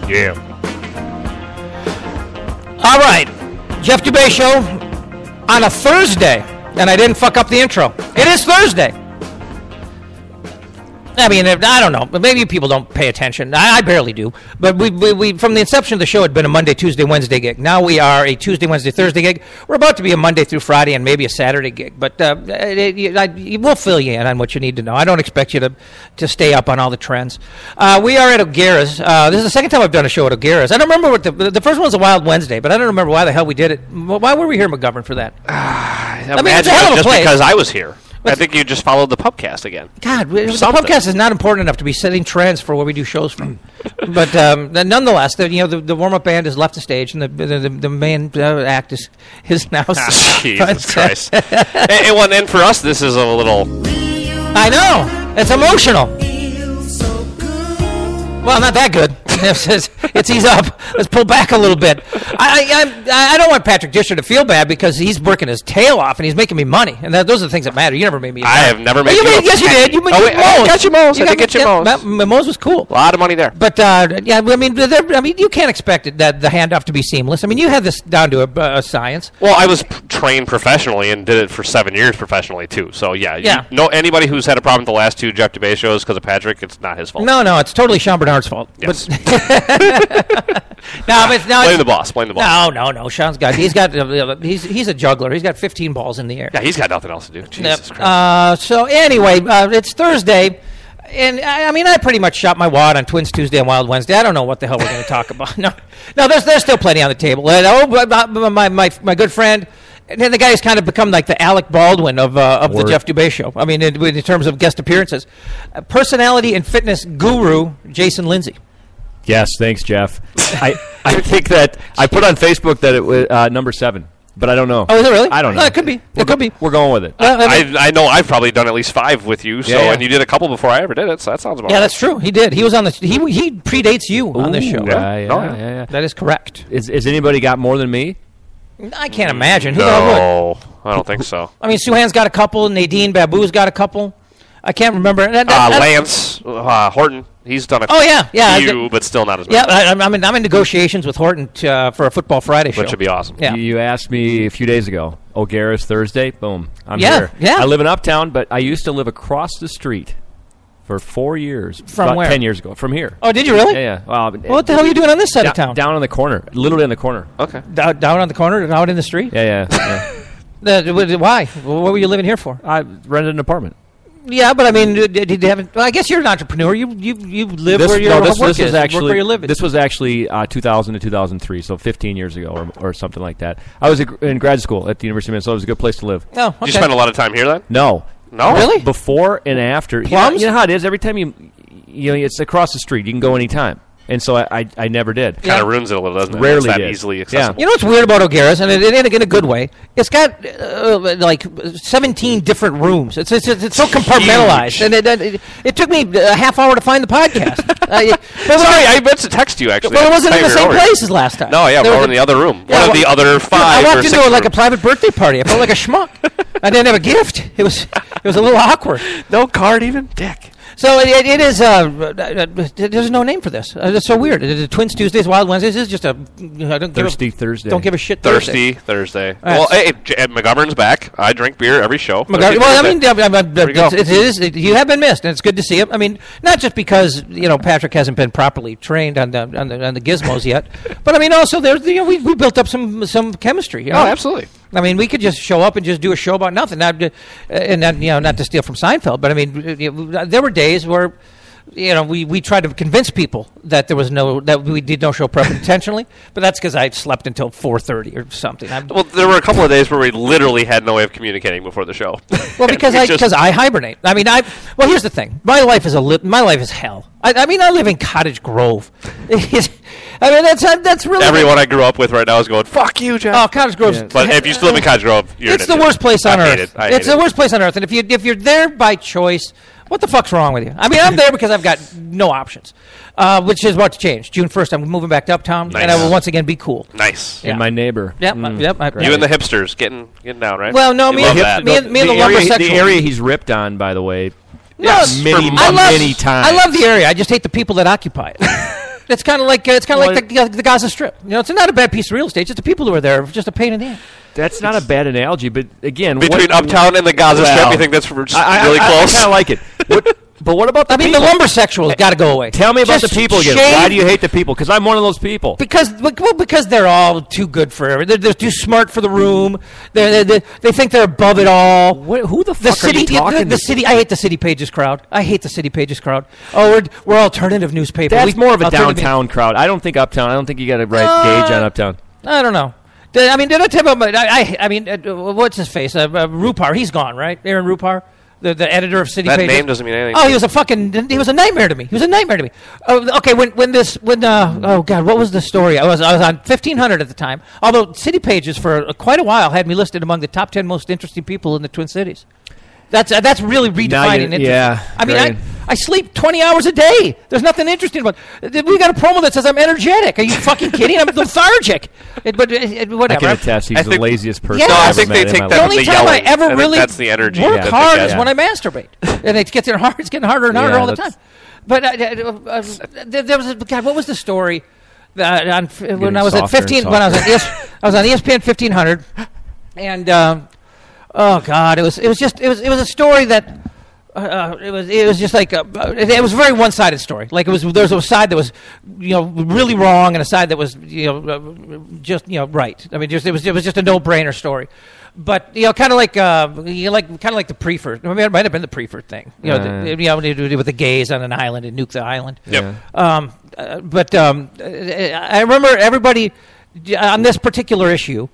Yeah. All right. Jeff Dubay Show on a Thursday. And I didn't fuck up the intro. It is Thursday. I mean, I don't know. Maybe people don't pay attention. I barely do. But we from the inception of the show, it had been a Monday, Tuesday, Wednesday gig. Now we are a Tuesday, Wednesday, Thursday gig. We're about to be a Monday through Friday and maybe a Saturday gig. But we'll fill you in on what you need to know. I don't expect you to stay up on all the trends. We are at O'Gara's. This is the second time I've done a show at O'Gara's. I don't remember what the first one was a Wild Wednesday, but I don't remember why the hell we did it. Why were we here, McGovern, for that? I mean, it's a hell of a place. Because I was here. I think you just followed the pubcast again. God, the pubcast is not important enough to be setting trends for where we do shows from. But nonetheless, the warm-up band has left the stage, and the main act is now. Jesus Christ! and for us, this is a little. I know, it's emotional. Well, not that good. It's ease up. Let's pull back a little bit. I don't want Patrick Disher to feel bad because he's working his tail off and he's making me money, and those are the things that matter. You never made me. I have never made you. Yes, you did. I got you Moe's. I did get you Moe's. Moe's was cool. A lot of money there. But yeah, I mean, you can't expect the handoff to be seamless. I mean, you had this down to a science. Well, I was trained professionally and did it for 7 years professionally too. So yeah. Anybody who's had a problem with the last two Jeff Dubay shows because of Patrick, it's not his fault. No, it's totally Sean Bernard's fault. Yes. Blame the boss. No. Sean's got. He's a juggler. He's got 15 balls in the air. Yeah, he's got nothing else to do. Jesus Christ. So anyway, it's Thursday, and I mean, I pretty much shot my wad on Twins Tuesday and Wild Wednesday. I don't know what the hell we're going to talk about. No. There's still plenty on the table. My good friend. And then the guy has kind of become like the Alec Baldwin of the Jeff Dubay Show. I mean, in terms of guest appearances, personality and fitness guru Jason Linse. Yes, thanks, Jeff. I think that I put on Facebook that it was number 7, but I don't know. Oh, is it really? I don't know. No, it could be. We're going with it. I know I've probably done at least 5 with you. So and you did a couple before I ever did it. So that sounds about right. Yeah, that's true. He did. He was on the. He predates you on this show. Yeah. That is correct. Is anybody got more than me? I can't imagine. No, I don't think so. I mean, Suhan's got a couple. Nadine Babu's got a couple. I can't remember. Lance Horton. He's done a few, but still not as much. Yeah, I'm in negotiations with Horton for a Football Friday show. Which would be awesome. Yeah. You asked me a few days ago. O'Gara's Thursday. Boom. I'm here. Yeah. I live in Uptown, but I used to live across the street for 4 years. From about where? 10 years ago. From here. Oh, did you really? Yeah. Well, what the hell are you doing on this side of town? Down on the corner. Literally on the corner. Okay. Down on the corner, out in the street? Yeah. Why? What were you living here for? I rented an apartment. Yeah, but I mean, did you have? Well, I guess you're an entrepreneur. You live where your work is. Work where you live. This was actually 2000 to 2003, so 15 years ago or something like that. I was in grad school at the University of Minnesota. It was a good place to live. Oh, okay. Did you spend a lot of time here then? No. Really? Before and after. Plums? You know how it is. Every time it's across the street. You can go anytime. And so I never did. Kind of ruins it a little, doesn't it? Rarely it's that did. easily accessible. Yeah. You know what's weird about O'Gara's, and it in a good way? It's got like 17 different rooms. It's so compartmentalized, and it took me a half hour to find the podcast. Sorry, I meant to text you actually. Well, it wasn't in the same place as last time. No, we were in the other room. One of the other 5. I walked into like a rooms. private birthday party. I felt like a schmuck. I didn't have a gift. It was a little awkward. No card even, dick. So it is. There's no name for this. It's so weird. The Twins Tuesdays, Wild Wednesdays is just a Thirsty Thursday. Don't give a shit. Thirsty Thursday. Well, hey, McGovern's back. I drink beer every show. Well, I mean, it is. You have been missed, and it's good to see him. I mean, not just because Patrick hasn't been properly trained on the gizmos yet, but I mean also there's we built up some chemistry. Oh, absolutely. I mean, we could just show up and just do a show about nothing. Not to steal from Seinfeld, but I mean, there were days where, we tried to convince people that we did no show prep intentionally, but that's because I slept until 4:30 or something. Well, there were a couple of days where we literally had no way of communicating before the show. Well, because I hibernate. I mean, here's the thing. My life is hell. I mean, I live in Cottage Grove. I mean, that's really everyone I grew up with right now is going, "Fuck you, Jeff." Oh, Cottage Grove. Yeah. But if you still live in Cottage Grove, it's the worst place on earth. It's the worst place on earth. And if you're there by choice, what the fuck's wrong with you? I mean, I'm there because I've got no options, which is about to change. June 1st, I'm moving back to Uptown, and I will once again be cool. Nice. And my neighbor. Yep. You and the hipsters getting down, right? Well, no, me and the lumbersexual. The area he's ripped on, by the way. Yes, many times. I love the area. I just hate the people that occupy it. It's kind of like the Gaza Strip. It's not a bad piece of real estate. Just the people who are there are just a pain in the ass. That's not a bad analogy, but again, between Uptown and the Gaza Strip, you think that's really close? I kind of like it. But what about the people? The lumber sexuals got to go away. Tell me about the people again. Why do you hate the people? Because I'm one of those people. Because they're all too good for everything. They're too smart for the room. They think they're above it all. Who the fuck are you talking to? The city. I hate the City Pages crowd. Oh, we're alternative newspaper. That's more of a downtown crowd. I don't think Uptown. I don't think you got a right gauge on Uptown. I don't know. Did I tell you about what's his face? Rupar. He's gone, right? Aaron Rupar. The editor of City Pages. That name doesn't mean anything. Oh, he was a nightmare to me. Okay, oh God, what was the story? I was on 1500 at the time. Although City Pages for quite a while had me listed among the top 10 most interesting people in the Twin Cities. That's really redefining interest. Yeah, I sleep 20 hours a day. There's nothing interesting about it. We got a promo that says I'm energetic. Are you fucking kidding? I'm lethargic. Whatever. I can attest he's the laziest person. Yeah, I think they take that. The only time I ever really that's the energy work hard is when I masturbate, and it's getting harder and harder all the time. But there was God. What was the story? When I was at 15, when I was on ESPN 1500, and. Oh God! It was a story that it was just like it was a very one-sided story. Like there was a side that was really wrong and a side that was just right. I mean, it was just a no-brainer story. But kind of like the Prefer. I mean, it might have been the Prefer thing. With the gays on an island and nuke the island. Yep. I remember everybody on this particular issue.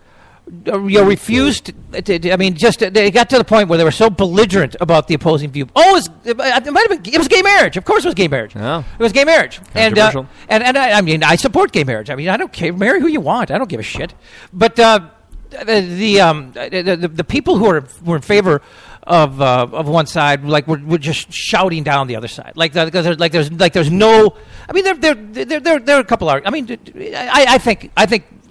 Refused. They got to the point where they were so belligerent about the opposing view. It might have been. It was gay marriage. Of course, it was gay marriage. Oh. It was gay marriage, and I support gay marriage. I mean, I don't care. Marry who you want. I don't give a shit. But the people who were in favor of one side, were just shouting down the other side. There's no. I mean, there are a couple. I mean, I think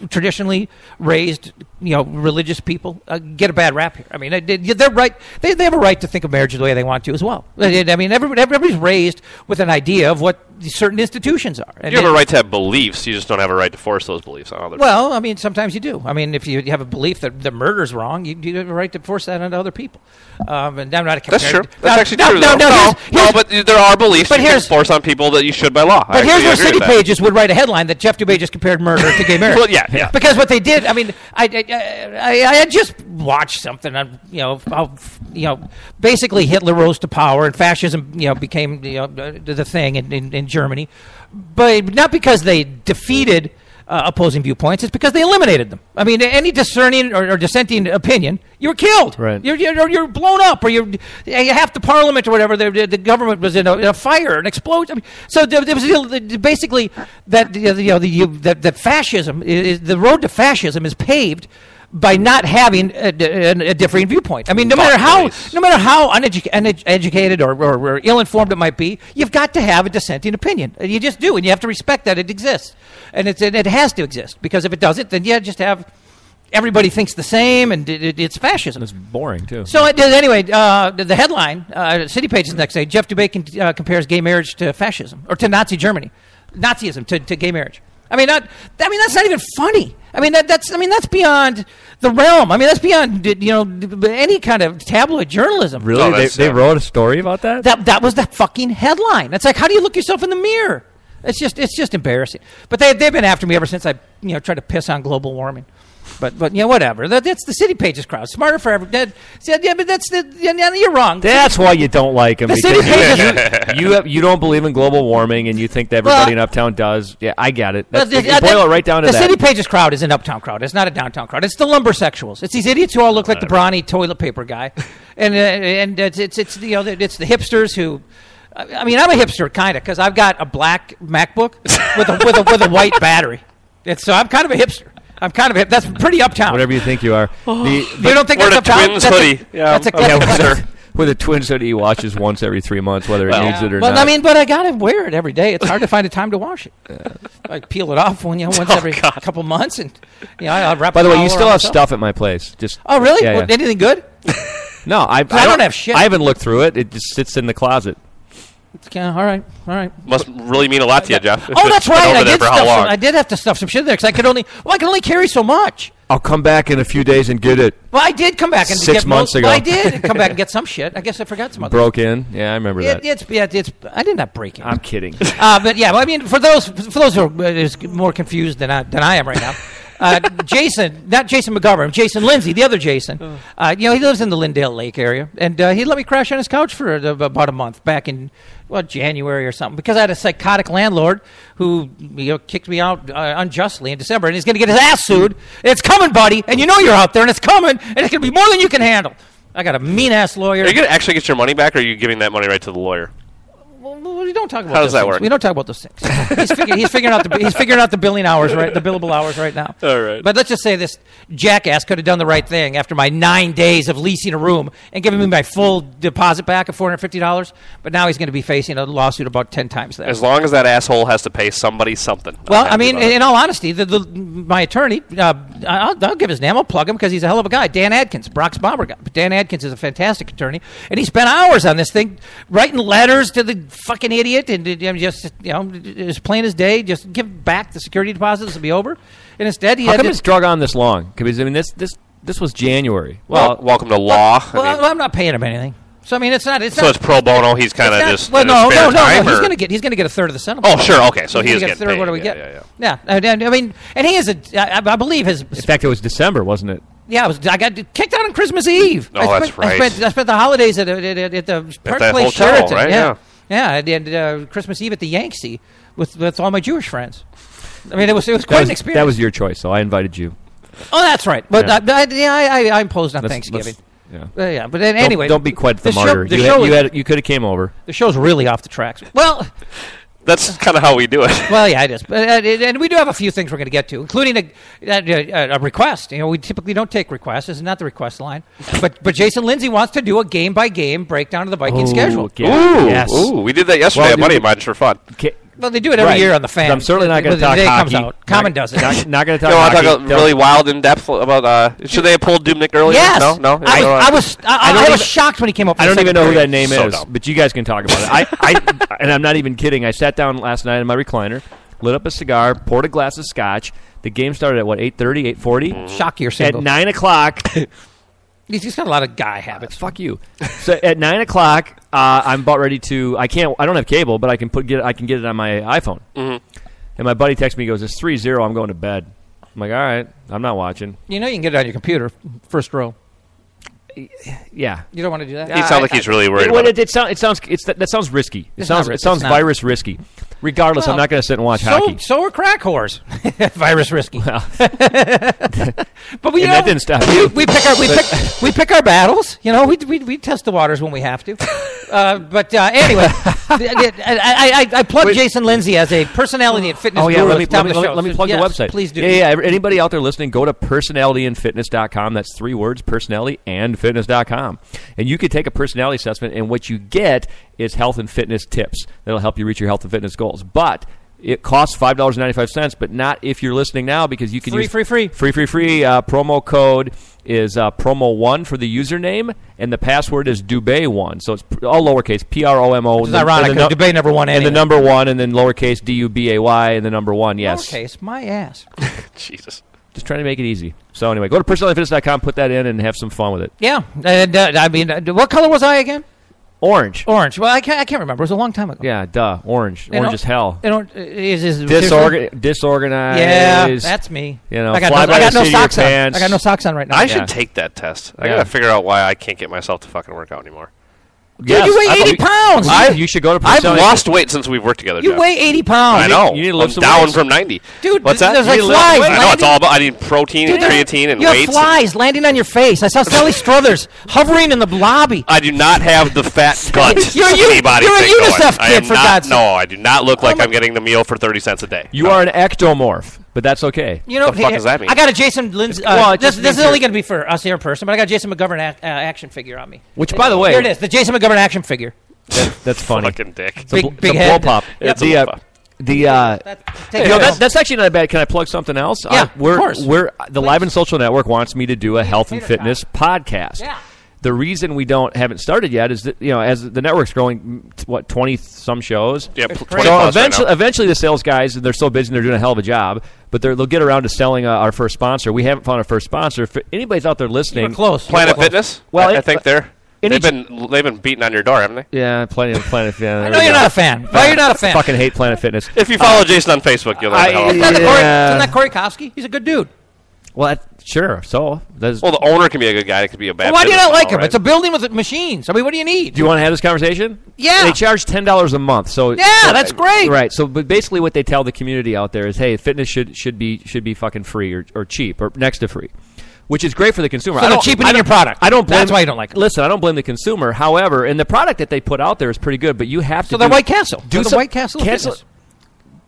traditionally raised, religious people get a bad rap here. I mean, they're right. They have a right to think of marriage the way they want to as well. I mean, everybody's raised with an idea of what certain institutions are. And you have a right to have beliefs. You just don't have a right to force those beliefs on others. Well, I mean, sometimes you do. I mean, if you have a belief that the murder's wrong, you have a right to force that onto other people. And I'm not That's true. That's actually true. No, but there are beliefs you can force on people that you should by law. But here's where City Pages would write a headline that Jeff Dubay just compared murder to gay marriage. Well, yeah. Because what they did, I mean, I had just watched something on, how basically Hitler rose to power and fascism, became the thing in Germany, but not because they defeated opposing viewpoints. It's because they eliminated them. I mean, any discerning or dissenting opinion, you were killed. Right. You're blown up, or half the parliament or whatever. The government was in a fire, an explosion. I mean, so there was basically that fascism is the road to fascism is paved by not having a differing viewpoint. I mean, no matter how uneducated or ill-informed it might be, you've got to have a dissenting opinion. You just do, and you have to respect that it exists, and it has to exist, because if it doesn't, then you just have everybody thinks the same, and it's fascism. It's boring too. So anyway, the headline, City Pages next day: Jeff Dubay compares gay marriage to fascism or to Nazi Germany, Nazism to gay marriage. I mean, that's not even funny. I mean, that's beyond the realm. I mean, that's beyond any kind of tabloid journalism. Really, they wrote a story about that. That was the fucking headline. It's like, how do you look yourself in the mirror? It's just embarrassing. But they've been after me ever since I tried to piss on global warming. But whatever. That's the City Pages crowd. Smarter forever. But you're wrong. That's why you don't like them. The City Pages. You don't believe in global warming, and you think that everybody in Uptown does. Yeah, I get it. You boil it right down to that. The City Pages crowd is an Uptown crowd. It's not a downtown crowd. It's the lumber sexuals. It's these idiots who all look like the brawny toilet paper guy, and it's the hipsters who. I mean, I'm a hipster kind of because I've got a black MacBook with a white battery. So I'm kind of a hipster. I'm kind of hip. That's pretty Uptown. Whatever you think you are. You don't think that's Uptown? Twins hoodie. With a Twins hoodie he washes once every 3 months, whether it needs it or not. I mean, but I got to wear it every day. It's hard to find a time to wash it. I peel it off once every couple months, and I wrap. By the way, you still have stuff at my place. Oh, really? Yeah. Anything good? No, I don't have shit. I haven't looked through it. It just sits in the closet. All right. Must really mean a lot to you, Jeff. Oh, that's right. I did have to stuff some shit in there because I can only carry so much. I'll come back in a few days and get it. Well, I did come back and 6 months ago. Well, I did come back and get some shit. I guess I forgot some other. Broke in. Yeah, I remember that. I did not break in. I'm kidding. But yeah, I mean, for those who are more confused than I am right now. Jason, not Jason McGovern, Jason Linse, the other Jason. He lives in the Lindale Lake area, and he let me crash on his couch for about a month back in January or something, because I had a psychotic landlord who kicked me out unjustly in December, and he's going to get his ass sued. It's coming, buddy, and you're out there, and it's coming, and it's going to be more than you can handle. I got a mean ass lawyer. Are you going to actually get your money back, or are you giving that money right to the lawyer? Well, we don't talk about. How does that work? We don't talk about those things. He's figuring out the billing hours, right? The billable hours right now. All right. But let's just say this jackass could have done the right thing after my 9 days of leasing a room and giving me my full deposit back of $450. But now he's going to be facing a lawsuit about 10 times that. As long as that asshole has to pay somebody something. Well, I mean, in all honesty, my attorney, I'll give his name. I'll plug him because he's a hell of a guy. Dan Adkins, Brock's Bomber guy. But Dan Adkins is a fantastic attorney, and he spent hours on this thing, writing letters to the fucking idiot, and just as plain as day, just give back the security deposit. This will be over. And instead, how come it's drug on this long? Because I mean, this was January. Well, welcome to law. I'm not paying him anything. So I mean, it's not. So it's pro bono. He's kind of just. Well, no. He's gonna get a third of the settlement. Oh, sure. Okay, so he's getting a third. Paid. What do we get? Yeah. I mean, and he is I believe his. In fact, it was December, wasn't it? Yeah, I got kicked out on Christmas Eve. That's right. I spent the holidays at the Park Place hotel, Sheraton. Right? Yeah. I did Christmas Eve at the Yangtze with all my Jewish friends. I mean, it was quite an experience. That was your choice, so I invited you. Oh, that's right. But I imposed on Thanksgiving. Yeah. But anyway, don't be quite the martyr. You could have came over. The show's really off the tracks. Well, that's kind of how we do it. Well, yeah, it is. And we do have a few things we're going to get to, including a request. We typically don't take requests. This is not the request line. But Jason Linse wants to do a game-by-game breakdown of the Vikings schedule. Yeah. Ooh, we did that yesterday. A buddy of mine just for fun. Well, they do it every year on the fan. I'm certainly not going to talk hockey. Comes out. Common does it. Not going to talk hockey. Talk really wild in depth about. Should they have pulled Dubnyk earlier? Yes. No. I was shocked when he came up. I don't even know who that name is, dumb. but you guys can talk about it. And I'm not even kidding. I sat down last night in my recliner, lit up a cigar, poured a glass of scotch. The game started at 8:30, 8:40. Shock you're single. At 9 o'clock. He's got a lot of guy habits. Fuck you. So at 9 o'clock, I'm about ready to. I don't have cable, but I can get it on my iPhone. Mm-hmm. And my buddy texts me, goes, "It's 3-0. I'm going to bed." I'm like, "All right, I'm not watching." You can get it on your computer, first row. Yeah. You don't want to do that? He sounds like he's really worried about it. That sounds risky. It sounds virus risky. Regardless, I'm not going to sit and watch hockey. So are crack whores. Virus risky. Well. But that didn't stop. We pick our battles. We test the waters when we have to. But anyway, I plug Jason Linse as a personality and fitness guru. Let me plug the website. Please do. Yeah. Anybody out there listening, go to personalityandfitness.com. That's 3 words, personalityandfitness.com. And you can take a personality assessment, and what you get is health and fitness tips that'll help you reach your health and fitness goals. But it costs $5.95, but not if you're listening now, because you can use free. Promo code is promo1 for the username, and the password is Dubay1. So it's all lowercase, PROMO. It's ironic because Dubay never won anything. And the number 1, and then lowercase DUBAY, and the number 1. Yes. Lowercase, my ass. Jesus. Just trying to make it easy. So anyway, go to personalityfitness.com, put that in, and have some fun with it. Yeah. What color was I again? Orange. Well, I can't remember. It was a long time ago. Yeah, duh. Orange. Orange as hell. Disorganized. Yeah, that's me. I got no socks on. I got no socks on right now. I should take that test. I got to figure out why I can't get myself to fucking work out anymore. Dude, you weigh 80 pounds. You should go to I've lost weight since we've worked together, You Jeff. weigh 80 pounds. I know. You need to lift some down weights. from 90. Dude, what's that? There's like flies. I know. It's all about. I need protein and creatine and you weights. You have flies landing on your face. I saw Sally Struthers hovering in the lobby. I do not have the fat gut. You're a UNICEF kid, for God's sake. No, I do not look like I'm getting the meal for 30 cents a day. You are an ectomorph. But that's okay. What the fuck does that mean? I got a Jason Linse. This is only going to be for us here in person, but I got a Jason McGovern action figure on me. Which, by the way, here it is, the Jason McGovern action figure. That's funny. Fucking dick. It's big head. Blow pop. It's that's actually not bad. Can I plug something else? Yeah, of course. The Live and Social Network wants me to do a health and fitness podcast. Yeah. The reason we haven't started yet is that, as the network's growing, 20 some shows. Yeah, so eventually the sales guys, they're so busy and they're doing a hell of a job, but they'll get around to selling our first sponsor. We haven't found our first sponsor. If anybody's out there listening, we're close. Planet Fitness. Well, I think they've been beating on your door, haven't they? Yeah, plenty of Planet. Yeah, I know you're not a fan. Why you're not a fan? Fucking hate Planet Fitness. If you follow Jason on Facebook, you'll know how. Isn't that Corey Kofsky? He's a good dude. Well, sure. So, the owner can be a good guy. It could be a bad. Well, why do you not like him? Right? It's a building with machines. I mean, what do you need? Do you want to have this conversation? Yeah. They charge $10 a month. So that's great. Right. So, but basically, what they tell the community out there is, hey, fitness should be fucking free or cheap or next to free, which is great for the consumer. So they're cheapening your product. That's why you don't like it. Listen, I don't blame the consumer. However, and the product that they put out there is pretty good, but you have to. So the White Castle. The White Castle.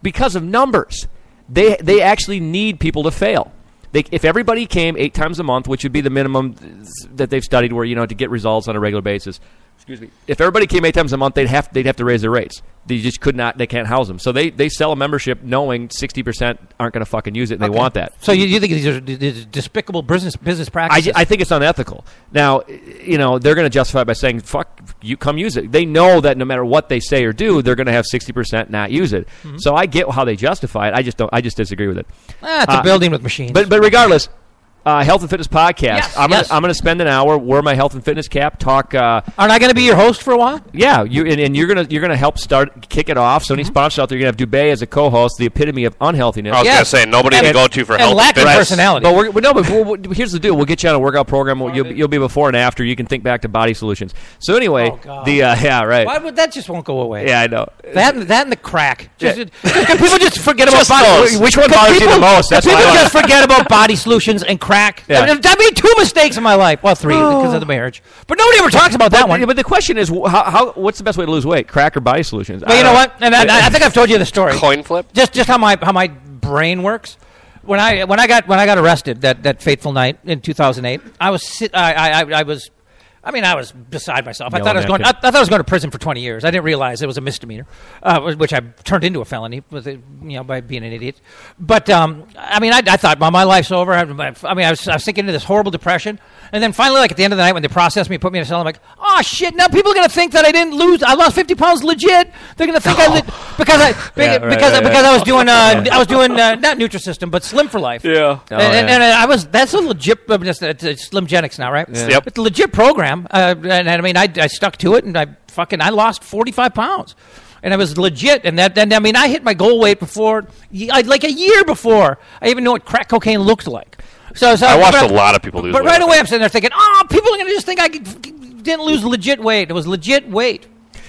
Because of numbers, they actually need people to fail. If everybody came 8 times a month, which would be the minimum that they've studied, where to get results on a regular basis. Excuse me. If everybody came 8 times a month, they'd have to raise their rates. They just could not. They can't house them. So they sell a membership knowing 60% aren't going to fucking use it, and they want that. So you think these are despicable business practices? I think it's unethical. Now, they're going to justify it by saying, "Fuck, you come use it." They know that no matter what they say or do, they're going to have 60% not use it. Mm-hmm. So I get how they justify it. I just disagree with it. It's a building with machines. But regardless. Health and Fitness Podcast. Yes, I'm going to spend an hour, wear my health and fitness cap, talk. Aren't I going to be your host for a while? Yeah, you're gonna help kick it off. So any sponsors out there, you're gonna have Dubay as a co-host, the epitome of unhealthiness. I was gonna say nobody to go to for health and lack of personality. But here's the deal: we'll get you on a workout program. You'll be before and after. You can think back to Body Solutions. So anyway, right. Why would that just won't go away? Yeah, I know that and the crack. People just forget about body. Which one bothers you the most? People just forget about Body Solutions and crack. Yeah. I made 2 mistakes in my life. Well, 3 because of the marriage. But nobody ever talks about that one. But the question is, what's the best way to lose weight? Crack or Body Solutions? Well, you know what? And I think I've told you the story. Coin flip. Just how my brain works. When I got arrested that fateful night in 2008, I was beside myself. I thought I was going to prison for 20 years. I didn't realize it was a misdemeanor, which I turned into a felony by being an idiot. But I thought, well, my life's over. I was sinking into this horrible depression. And then finally, at the end of the night, when they processed me, put me in a cell, I'm like, oh shit! Now people are going to think that I didn't lose. I lost 50 pounds legit. They're going to think because I was doing not Nutrisystem but Slim for Life. Yeah. That's a legit. It's Slimgenics now, right? Yeah. Yep. It's a legit program. I stuck to it, and I lost 45 pounds. And I was legit, and I hit my goal weight before, like a year before I even knew what crack cocaine looked like. So I watched a lot of people lose weight. But right away I'm sitting there thinking, people are going to just think I didn't lose legit weight. It was legit weight.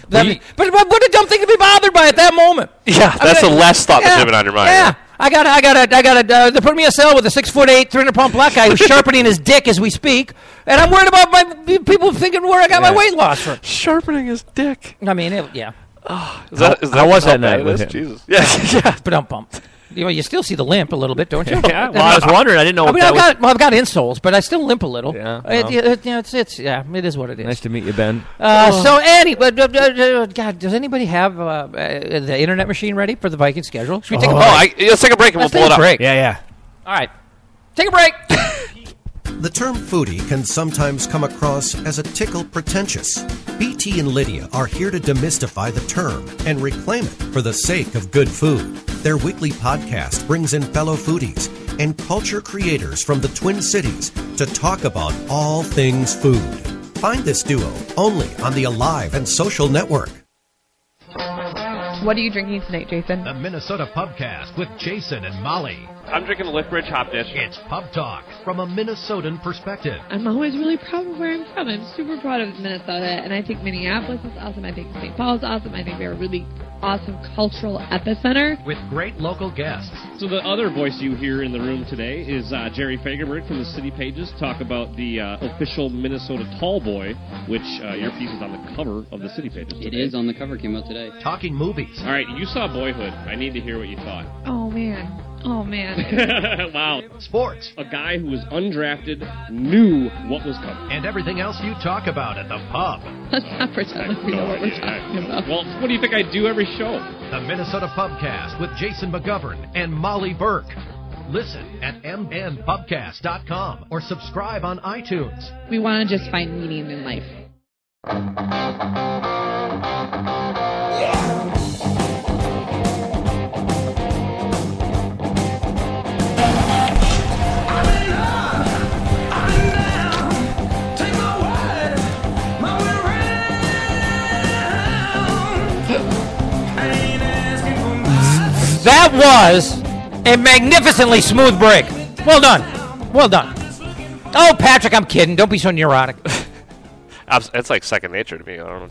But what a dumb thing to be bothered by at that moment. Yeah, that's the last thought that should have been on your mind. Yeah. Right? I got they're putting me in a cell with a 6'8", 300-pound black guy who's sharpening his dick as we speak, and I'm worried about my people thinking where I got my weight loss from. Sharpening his dick. I mean, is that how was that night with him? Jesus. Yeah. But don't bump. You still see the limp a little bit, don't you? Yeah. Well, I was wondering. I didn't know. I've got insoles, but I still limp a little. Yeah. It is what it is. Nice to meet you, Ben. God, does anybody have the internet machine ready for the Viking schedule? Should we take a break? Let's take a break and we'll pull it up. Break. Yeah. All right. Take a break. The term foodie can sometimes come across as a tickle pretentious. BT and Lydia are here to demystify the term and reclaim it for the sake of good food. Their weekly podcast brings in fellow foodies and culture creators from the Twin Cities to talk about all things food. Find this duo only on the Alive and Social Network. What are you drinking tonight, Jason? The Minnesota Pubcast with Jason and Molly. I'm drinking the Liftbridge Hop Dish. It's Pub Talk from a Minnesotan perspective. I'm always really proud of where I'm from. I'm super proud of Minnesota, and I think Minneapolis is awesome. I think St. Paul is awesome. I think they're a really awesome cultural epicenter. With great local guests. So the other voice you hear in the room today is Jerry Fagerberg from the City Pages. Talk about the official Minnesota Tall Boy, which your piece is on the cover of the City Pages today. It is on the cover, came out today. Talking movies. All right, you saw Boyhood. I need to hear what you thought. Oh, man. Wow. Sports. A guy who was undrafted knew what was coming. And everything else you talk about at the pub. Let's not pretend like we know what we're talking about. Well, what do you think I do every show? The Minnesota Pubcast with Jason McGovern and Molly Burke. Listen at mnpubcast.com or subscribe on iTunes. We want to just find meaning in life. That was a magnificently smooth break. Well done. Well done. Oh, Patrick, I'm kidding. Don't be so neurotic. It's like second nature to me. I don't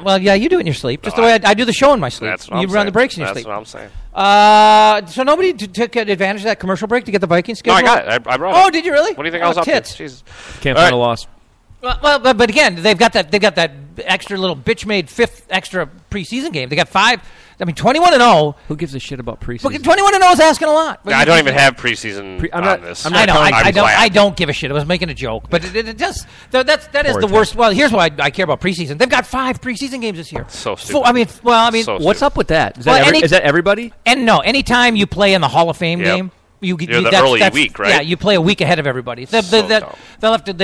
know. Yeah, you do it in your sleep. Just the way I do the show in my sleep. That's what you I'm run saying. the breaks in your sleep. That's what I'm saying. So nobody took advantage of that commercial break to get the Vikings schedule? No, I got it. I brought it. Oh, did you really? What do you think I was up to? Jesus. Can't find a loss. Well, but again, they've got that extra little bitch-made fifth extra preseason game. They got 5. I mean, 21-0. Who gives a shit about preseason? 21-0 is asking a lot. I don't even have preseason on this. I don't give a shit. I was making a joke, but it does. That is the worst. Well, here's why I care about preseason. They've got 5 preseason games this year. So stupid. So what's up with that? Is that everybody? And no, anytime you play in the Hall of Fame game. You're the early week, right? Yeah, you play a week ahead of everybody. They'll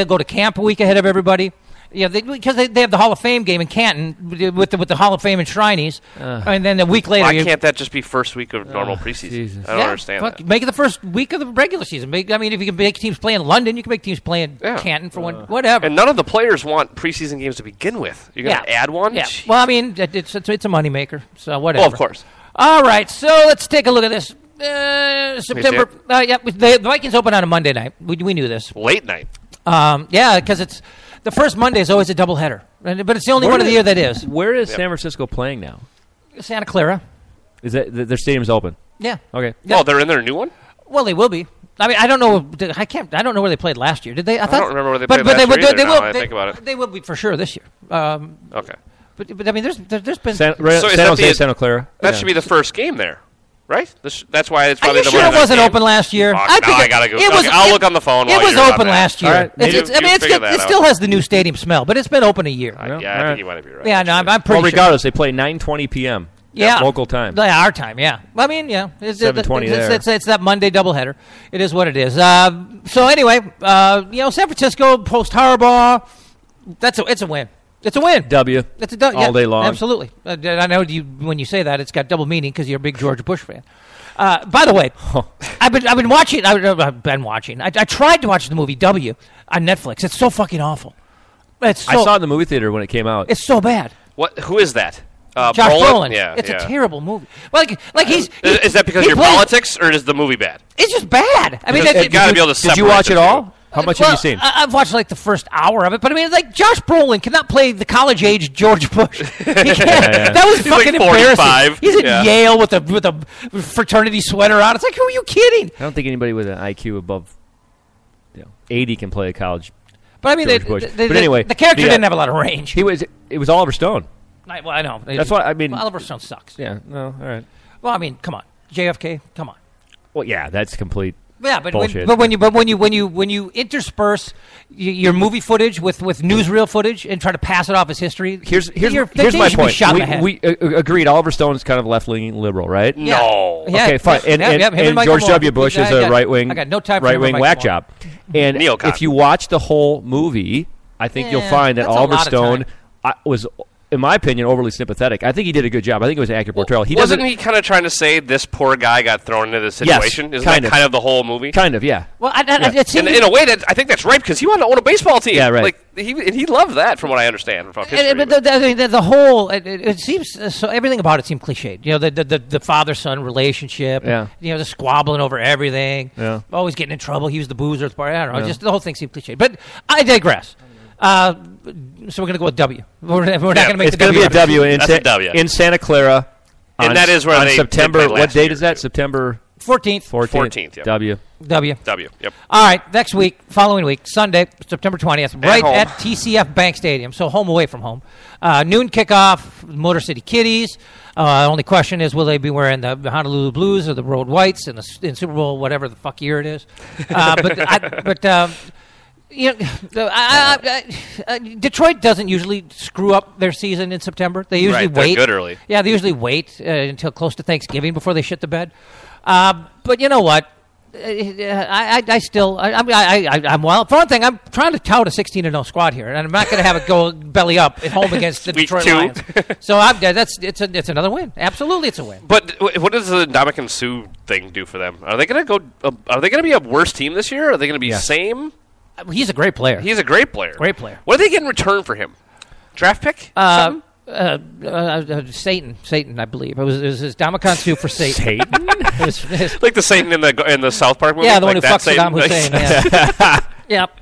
go to camp a week ahead of everybody. Yeah, because they have the Hall of Fame game in Canton with the Hall of Fame enshrinees, and then a week later. Why can't that just be first week of normal preseason? Jesus. I don't understand that. Make it the first week of the regular season. If you can make teams play in London, you can make teams play in Canton for whatever. And none of the players want preseason games to begin with. You're going to add one? Yeah. Well, I mean, it's a moneymaker, so whatever. Well, of course. All right, so let's take a look at this. September. The Vikings open on a Monday night. We knew this. Late night. Because it's the first Monday is always a doubleheader, but it's the only one of the year that is. Where is San Francisco playing now? Santa Clara. Is that their stadium's open? Yeah. Okay. Yeah. Oh, they're in their new one? Well, they will be. I mean, I don't know. I don't know where they played last year. Did they? I don't remember where they played last year either, now I think about it. They will be for sure this year. Okay. But I mean, there's been San Jose, Santa Clara. That should be the first game there. Right? That's why it's Are probably you the sure it wasn't open last year? I gotta go. I'll look on the phone. It was open last year. Right. It still has the new stadium smell, but it's been open a year. I think you might be right. Yeah, no, I'm pretty sure. Regardless, they play 9:20 p.m. Yeah, local time. Yeah, our time. Yeah, I mean, yeah, it's 7:20 there. It's that Monday doubleheader. It is what it is. So anyway, San Francisco post Harbaugh. It's a win. It's a win. W. It's a W all day long. Absolutely. I know when you say that, it's got double meaning because you're a big George Bush fan. By the way, I've been watching. I've been watching. I tried to watch the movie W on Netflix. It's so fucking awful. I saw it in the movie theater when it came out. It's so bad. What? Who is that? Josh Brolin. Yeah, it's a terrible movie. Is that because of your politics, or is the movie bad? It's just bad. I mean, you got to be able to separate. Did you watch it all? How much have you seen? I've watched the first hour of it, but I mean, Josh Brolin cannot play the college-age George Bush. He can't. Yeah. That was fucking embarrassing. He's in Yale with a fraternity sweater on. It's like, who are you kidding? I don't think anybody with an IQ above 80 can play a college. But I mean, but anyway, the character didn't have a lot of range. It was Oliver Stone. I know. That's why I mean. Oliver Stone sucks. Yeah. No. All right. Well, I mean, come on, JFK. Come on. Well, yeah, that's complete. Yeah, but bullshit. when you intersperse your movie footage with newsreel footage and try to pass it off as history, here's my point. We agreed. Oliver Stone's kind of left-leaning liberal, right? Yeah. No. Yeah. Okay, fine. And George W. Bush is a right-wing whack job. And if you watch the whole movie, I think you'll find that Oliver Stone was, in my opinion, overly sympathetic. I think he did a good job. I think it was an accurate portrayal. Wasn't he kind of trying to say this poor guy got thrown into this situation? Yes, Isn't that kind of the whole movie? Kind of, yeah. Well, it seems in a way, I think that's right, because he wanted to own a baseball team. Yeah, right. He loved that, from what I understand from history. The whole it seems so. Everything about it seemed cliched. The father-son relationship. Yeah. The squabbling over everything. Yeah. Always getting in trouble. He was the boozer at the party. I don't know. Just the whole thing seemed cliched. But I digress. So we're going to go with W. We're not going to make it's the going to be a W in Santa Clara. And that is where September. What date is that? September 14th. 14th. Yep. W. Yep. All right. Next week, following week, Sunday, September 20th, right at TCF Bank Stadium. So home away from home. Noon kickoff. Motor City Kitties. Only question is, will they be wearing the Honolulu Blues or the Road Whites in Super Bowl, whatever the fuck year it is? Detroit doesn't usually screw up their season in September. They usually wait. They're good early. Yeah, they usually wait until close to Thanksgiving before they shit the bed. But you know what? I'm well. For one thing, I'm trying to tout a 16-0 squad here, and I'm not going to have it go belly up at home against the Detroit Lions. So it's another win. Absolutely, it's a win. But what does the Ndamukong Suh thing do for them? Are they going to go? Are they going to be a worse team this year? Are they going to be same? He's a great player. He's a great player. Great player. What do they get in return for him? Draft pick? Satan, I believe. It was his Ndamukong Suh for Satan. Satan? Like the Satan in the South Park movie? Yeah, the one like who fucks Saddam Hussein. Yeah. Yep.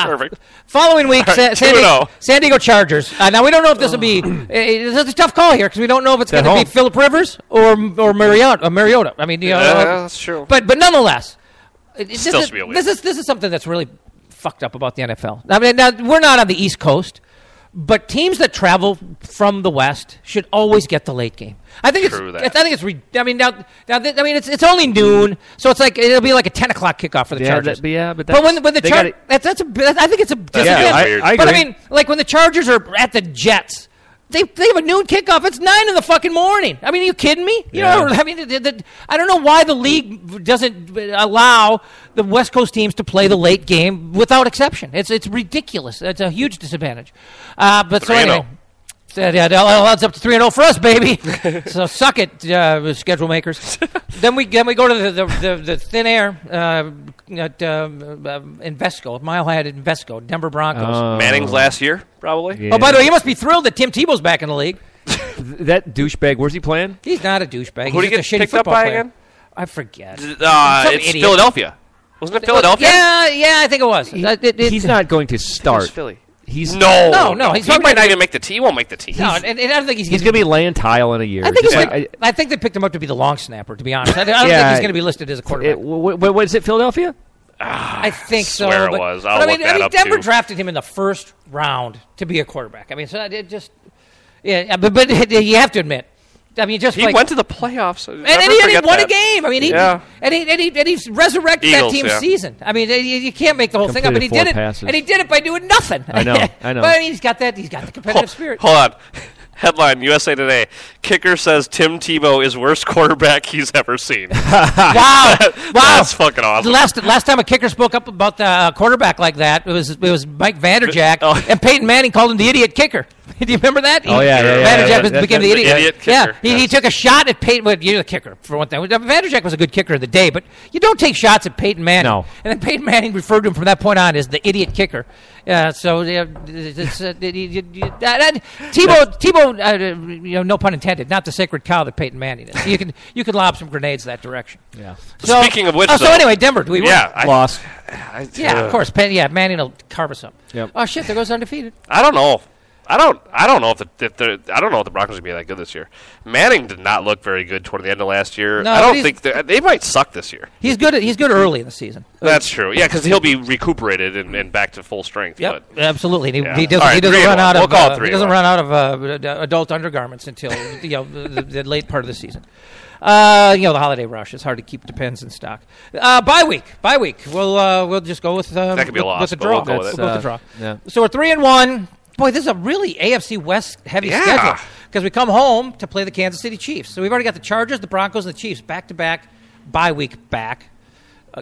Perfect. Following week, Right, San Diego Chargers. Now, we don't know if this will be... It's a tough call here because we don't know if it's going to be Phillip Rivers or Mariota. I mean, that's true. But nonetheless... This is something that's really fucked up about the NFL. I mean, now, we're not on the East Coast, but teams that travel from the West should always get the late game. I think it's only noon, so it's like it'll be like a 10 o'clock kickoff for the Chargers. But when the Chargers, I think it's a disadvantage. I agree. But I mean, like when the Chargers are at the Jets. They have a noon kickoff. It's 9 in the fucking morning. I mean, are you kidding me? You know, I mean, I don't know why the league doesn't allow the West Coast teams to play the late game without exception. It's ridiculous. It's a huge disadvantage. But so anyway, it adds up to 3-0 for us, baby. So suck it, schedule makers. Then we go to the thin air at Invesco, Mile High at Invesco, Denver Broncos. Manning's last year, probably. Yeah. Oh, by the way, you must be thrilled that Tim Tebow's back in the league. That douchebag, where's he playing? He's not a douchebag. Who did he get picked up by again? I forget. It's idiot. Philadelphia. Wasn't it Philadelphia? Yeah, I think it was. He's not going to start. Philly. No. He might not even make the team. He won't make the team. No, and I don't think he's going to be laying tile in a year. I think they picked him up to be the long snapper, to be honest. I don't think he's going to be listed as a quarterback. What is it, Philadelphia? I think so. It was. I mean, Denver drafted him in the first round to be a quarterback. I mean, so it just... Yeah, but you have to admit, I mean, he went to the plaffs, and he won a game. I mean, he resurrected that team's season. I mean, you can't make the whole thing up, but he did it, and he did it by doing nothing. I know. But I mean, he's got the competitive spirit. Hold on. Headline, USA Today. Kicker says Tim Tebow is worst quarterback he's ever seen. Wow. That's fucking awesome. Last time a kicker spoke up about the quarterback like that, it was Mike Vanderjagt, and Peyton Manning called him the idiot kicker. Do you remember that? Vanderjagt became the idiot kicker. Yeah, he took a shot at Peyton. Well, you're the kicker, for one thing. Vanderjagt was a good kicker of the day, but you don't take shots at Peyton Manning. No. And then Peyton Manning referred to him from that point on as the idiot kicker. So Tebow, no pun intended, not the sacred cow that Peyton Manning is. You can lob some grenades that direction. Yeah. So, speaking of which, so anyway, Denver, do we win? Lost. Of course. Manning will carve us up. Yep. Oh shit, there goes undefeated. I don't know. I don't know if the Broncos will be that good this year. Manning did not look very good toward the end of last year. No, I don't think they might suck this year. He's good early in the season. That's true. Yeah, because he'll be recuperated and back to full strength. Yep, absolutely. He doesn't run out of adult undergarments until the late part of the season. The holiday rush. It's hard to keep the pens in stock. Bye week. We'll just go with that could be a loss, with the draw. We'll go with it. We'll go with the draw. Yeah. So we're 3-1. Boy, this is a really AFC West heavy schedule because we come home to play the Kansas City Chiefs. So we've already got the Chargers, the Broncos, and the Chiefs back-to-back, bye week back.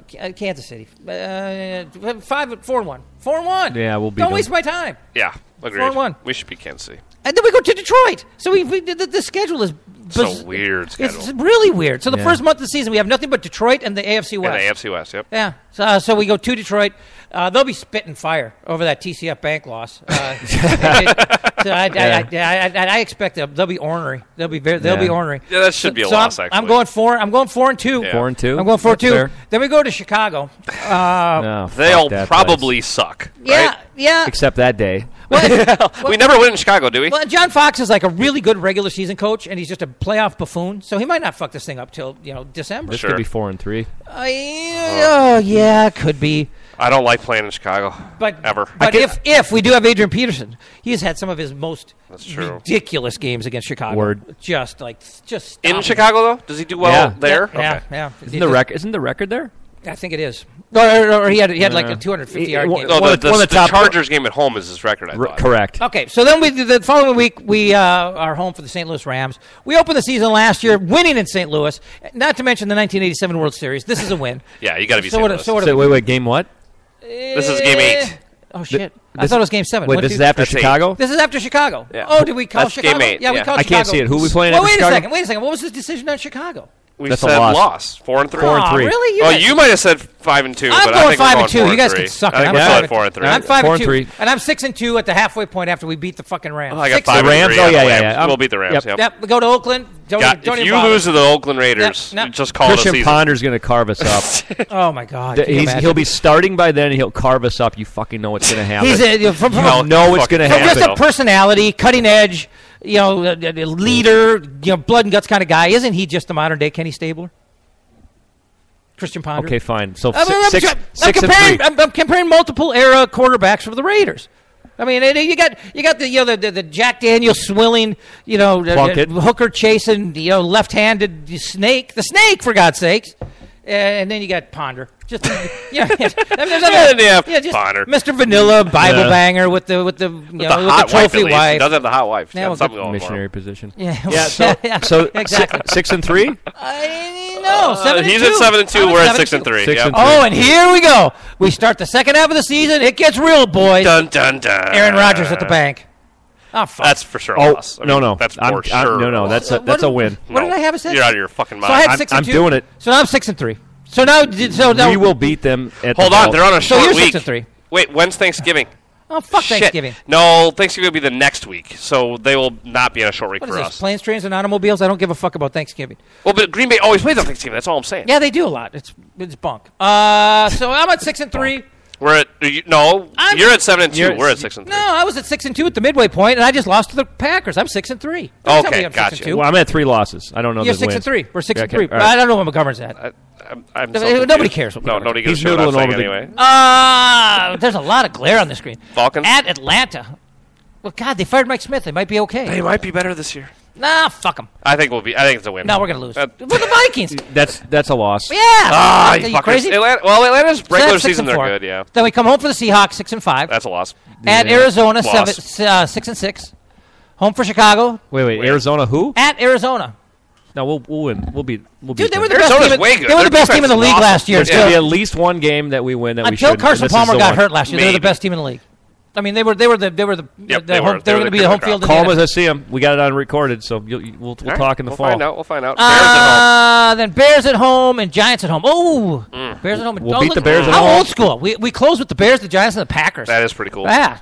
Kansas City, 4-1. 4-1. Yeah, we'll be. Don't waste my time. Yeah, agreed. 4-1. We should beat Kansas City. And then we go to Detroit. So the schedule is so weird. It's really weird. So the first month of the season, we have nothing but Detroit and the AFC West. And the AFC West, yep. Yeah. So we go to Detroit. They'll be spitting fire over that TCF Bank loss. I expect they'll be ornery. They'll be ornery. Yeah, that should be a loss. Actually, I'm going 4-2. Yeah. 4-2. I'm going 4-2. Then we go to Chicago. They'll probably suck. Right? Yeah. Except that day. We never win in Chicago, do we? Well, John Fox is like a really good regular season coach, and he's just a playoff buffoon, so he might not fuck this thing up till December. This could be 4-3. Yeah, could be. I don't like playing in Chicago, ever. But if we do have Adrian Peterson, he's had some of his most ridiculous games against Chicago. Word. Just in Chicago though, does he do well there? Yeah. Isn't the record there? I think it is. Or he had like a 250-yard game. No, the Chargers game at home is his record, I thought. Correct. Okay, so then the following week, we are home for the St. Louis Rams. We opened the season last year winning in St. Louis, not to mention the 1987 World Series. This is a win. Yeah, you got to be St. Louis. Wait, game what? This is game 8. Oh, shit. I thought it was game 7. Wait, this is after Chicago? This is after Chicago. Yeah. Oh, did we call That's Chicago? game 8. Yeah, we called Chicago. I can't see it. Who are we playing after Chicago? Wait a second. What was his decision on Chicago? We That's said a loss. 4-3. 4-3. Really? You might have said 5-2. I'm but going I think 5-2. You guys can suck it. I think I'm we're 4-3. I'm 5-2. 4-3. And I'm 6-2 at the halfway point after we beat the fucking Rams. Oh, I got 6-3. 5 Rams? Oh, yeah. We'll beat the Rams. Yep. We go to Oakland. If you lose to the Oakland Raiders, just call it a season. Christian Ponder's going to carve us up. Oh, my God. He'll be starting by then, and he'll carve us up. You fucking know what's going to happen. You know what's going to happen. From just a personality, cutting edge, a leader, blood and guts kind of guy. Isn't he just the modern-day Kenny Stabler? Christian Ponder. Okay, fine. So I'm comparing multiple era quarterbacks for the Raiders. I mean, you got the Jack Daniels swilling, hooker chasing, left-handed snake, the snake for God's sakes, and then you got Ponder. Just Ponder. Mr. Vanilla Bible banger with the trophy wife. He doesn't have the hot wife. Yeah, missionary position. Yeah. So exactly. 6-3. No, 7-2. He's at 7-2. We're at 6-3. Yep. Oh, and here we go. We start the second half of the season. It gets real, boys. Dun dun dun. Aaron Rodgers at the bank. Oh, fuck. That's for sure a loss. No. That's for sure. No. That's a win. What did I have? You're out of your fucking mind. So I had 6-2. I'm doing it. So now I'm 6-3. So now we will beat them. Hold on, they're on a short week. So you're 6-3. Wait, when's Thanksgiving? Oh, fuck Thanksgiving. No, Thanksgiving will be the next week, so they will not be on a short week what for is us. This, planes, trains, and automobies? I don't give a fuck about Thanksgiving. Well, but Green Bay always plays on Thanksgiving. That's all I'm saying. Yeah, they do a lot. It's bunk. So I'm at 6-3. We're at you're at 7-2. We're at 6-3. No, I was at 6-2 at the midway point, and I just lost to the Packers. I'm 6-3. Okay, gotcha. Well, I'm at 3 losses. I don't know. You're 6-3. We're 6-3. Okay, right. I don't know what McGovern's at. Nobody cares. No, nobody gives He's a shit noodling about over anyway. There's a lot of glare on the screen. Falcons at Atlanta. Well, God, they fired Mike Smith. They might be okay. They might be better this year. Nah, fuck them. I think it's a win. No, we're gonna lose. With the Vikings. That's a loss. Yeah. Are you crazy? Atlanta's regular season they're good. Yeah. Then we come home for the Seahawks, 6-5. That's a loss. At Arizona, 6-6. Home for Chicago. Wait. Arizona who? At Arizona. No, we'll win. We'll beat. Dude, they were the best team. They were the best team in the league last year. There's going to be at least one game that we win that we should. Until Carson Palmer got hurt last year, they were the best team in the league. I mean, they were going to be the home field. Call them as I see them. We got it on recorded, so we'll talk in the fall. We'll find out. Bears at home. Then Bears at home and Giants at home. Oh, Bears at home. We'll beat the Bears at home. How old school? We close with the Bears, the Giants, and the Packers. That is pretty cool. Yeah.